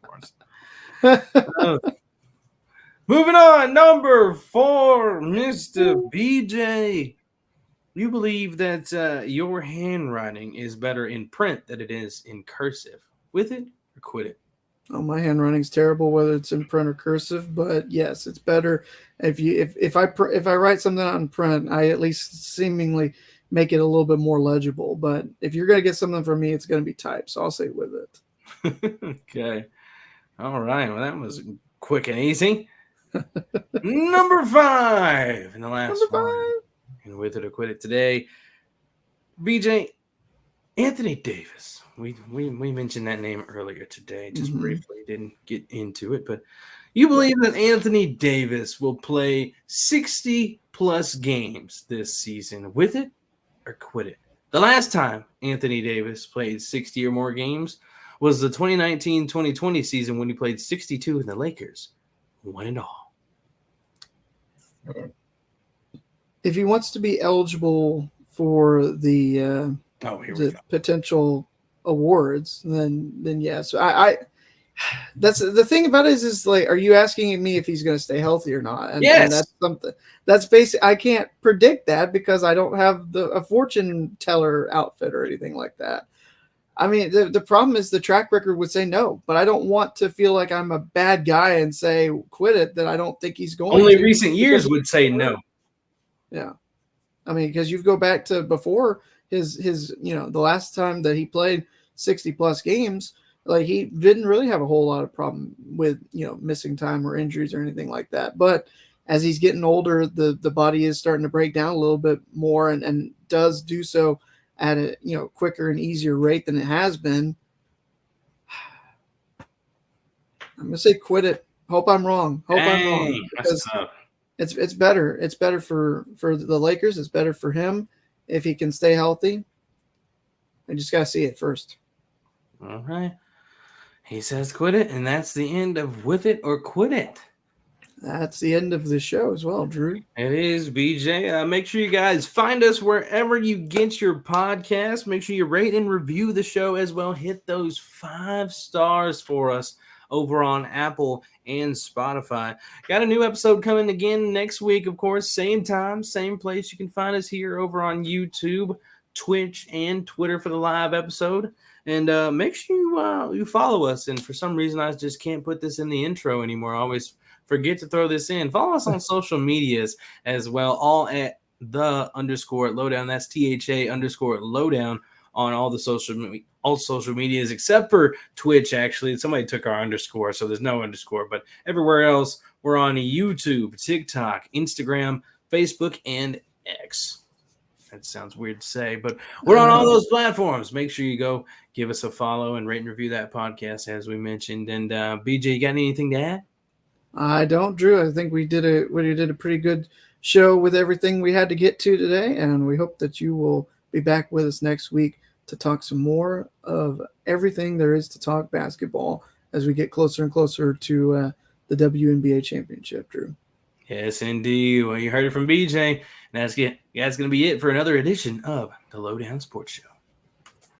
course. Moving on, number 4, Mr. BJ. You believe that your handwriting is better in print than it is in cursive. With it or quit it? Oh, my handwriting's terrible, whether it's in print or cursive. But yes, it's better if I write something out in print, I at least seemingly make it a little bit more legible. But if you're gonna get something from me, it's gonna be typed. So I'll say with it. Okay. All right. Well, that was quick and easy. Number 5 in the last one. And with it or quit it today, BJ, Anthony Davis. We mentioned that name earlier today, just briefly. Didn't get into it, but you believe that Anthony Davis will play 60-plus games this season. With it or quit it? The last time Anthony Davis played 60 or more games was the 2019-2020 season when he played 62 in the Lakers. Won it all. If he wants to be eligible for the potential awards, then yes. I that's the thing about it is like, are you asking me if he's going to stay healthy or not? And, yes. And that's something that's basic. I can't predict that because I don't have a fortune teller outfit or anything like that. I mean, the problem is the track record would say no, but I don't want to feel like I'm a bad guy and say quit it. That I don't think he's going. Only recent years would say no. Yeah, I mean, because you go back to before his the last time that he played 60-plus games, like he didn't really have a whole lot of problem with missing time or injuries or anything like that. But as he's getting older, the body is starting to break down a little bit more and does do so at a quicker and easier rate than it has been. I'm gonna say quit it. Hope I'm wrong. I'm wrong because it's better. It's better for the Lakers. It's better for him if he can stay healthy. I just gotta see it first. All right. He says quit it, and that's the end of With It or Quit It. That's the end of the show as well, Drew. It is, BJ. Make sure you guys find us wherever you get your podcast. Make sure you rate and review the show as well. Hit those 5 stars for us over on Apple and Spotify. Got a new episode coming again next week, of course. Same time, same place. You can find us here over on YouTube, Twitch, and Twitter for the live episode. And make sure you follow us. And for some reason, I just can't put this in the intro anymore. I always forget to throw this in. Follow us on social medias as well, all at _Lowdown. That's THA_Lowdown on all the social medias except for Twitch. Actually, somebody took our underscore, so there's no underscore. But everywhere else, we're on YouTube, TikTok, Instagram, Facebook, and X. That sounds weird to say, but we're on all those platforms. Make sure you go give us a follow and rate and review that podcast, as we mentioned. And BJ, you got anything to add? I don't, Drew. I think we did a pretty good show with everything we had to get to today, and we hope that you will be back with us next week to talk some more of everything there is to talk basketball as we get closer and closer to the WNBA championship, Drew. Yes, indeed. Well, you heard it from BJ, and that's going to be it for another edition of the Lowdown Sports Show.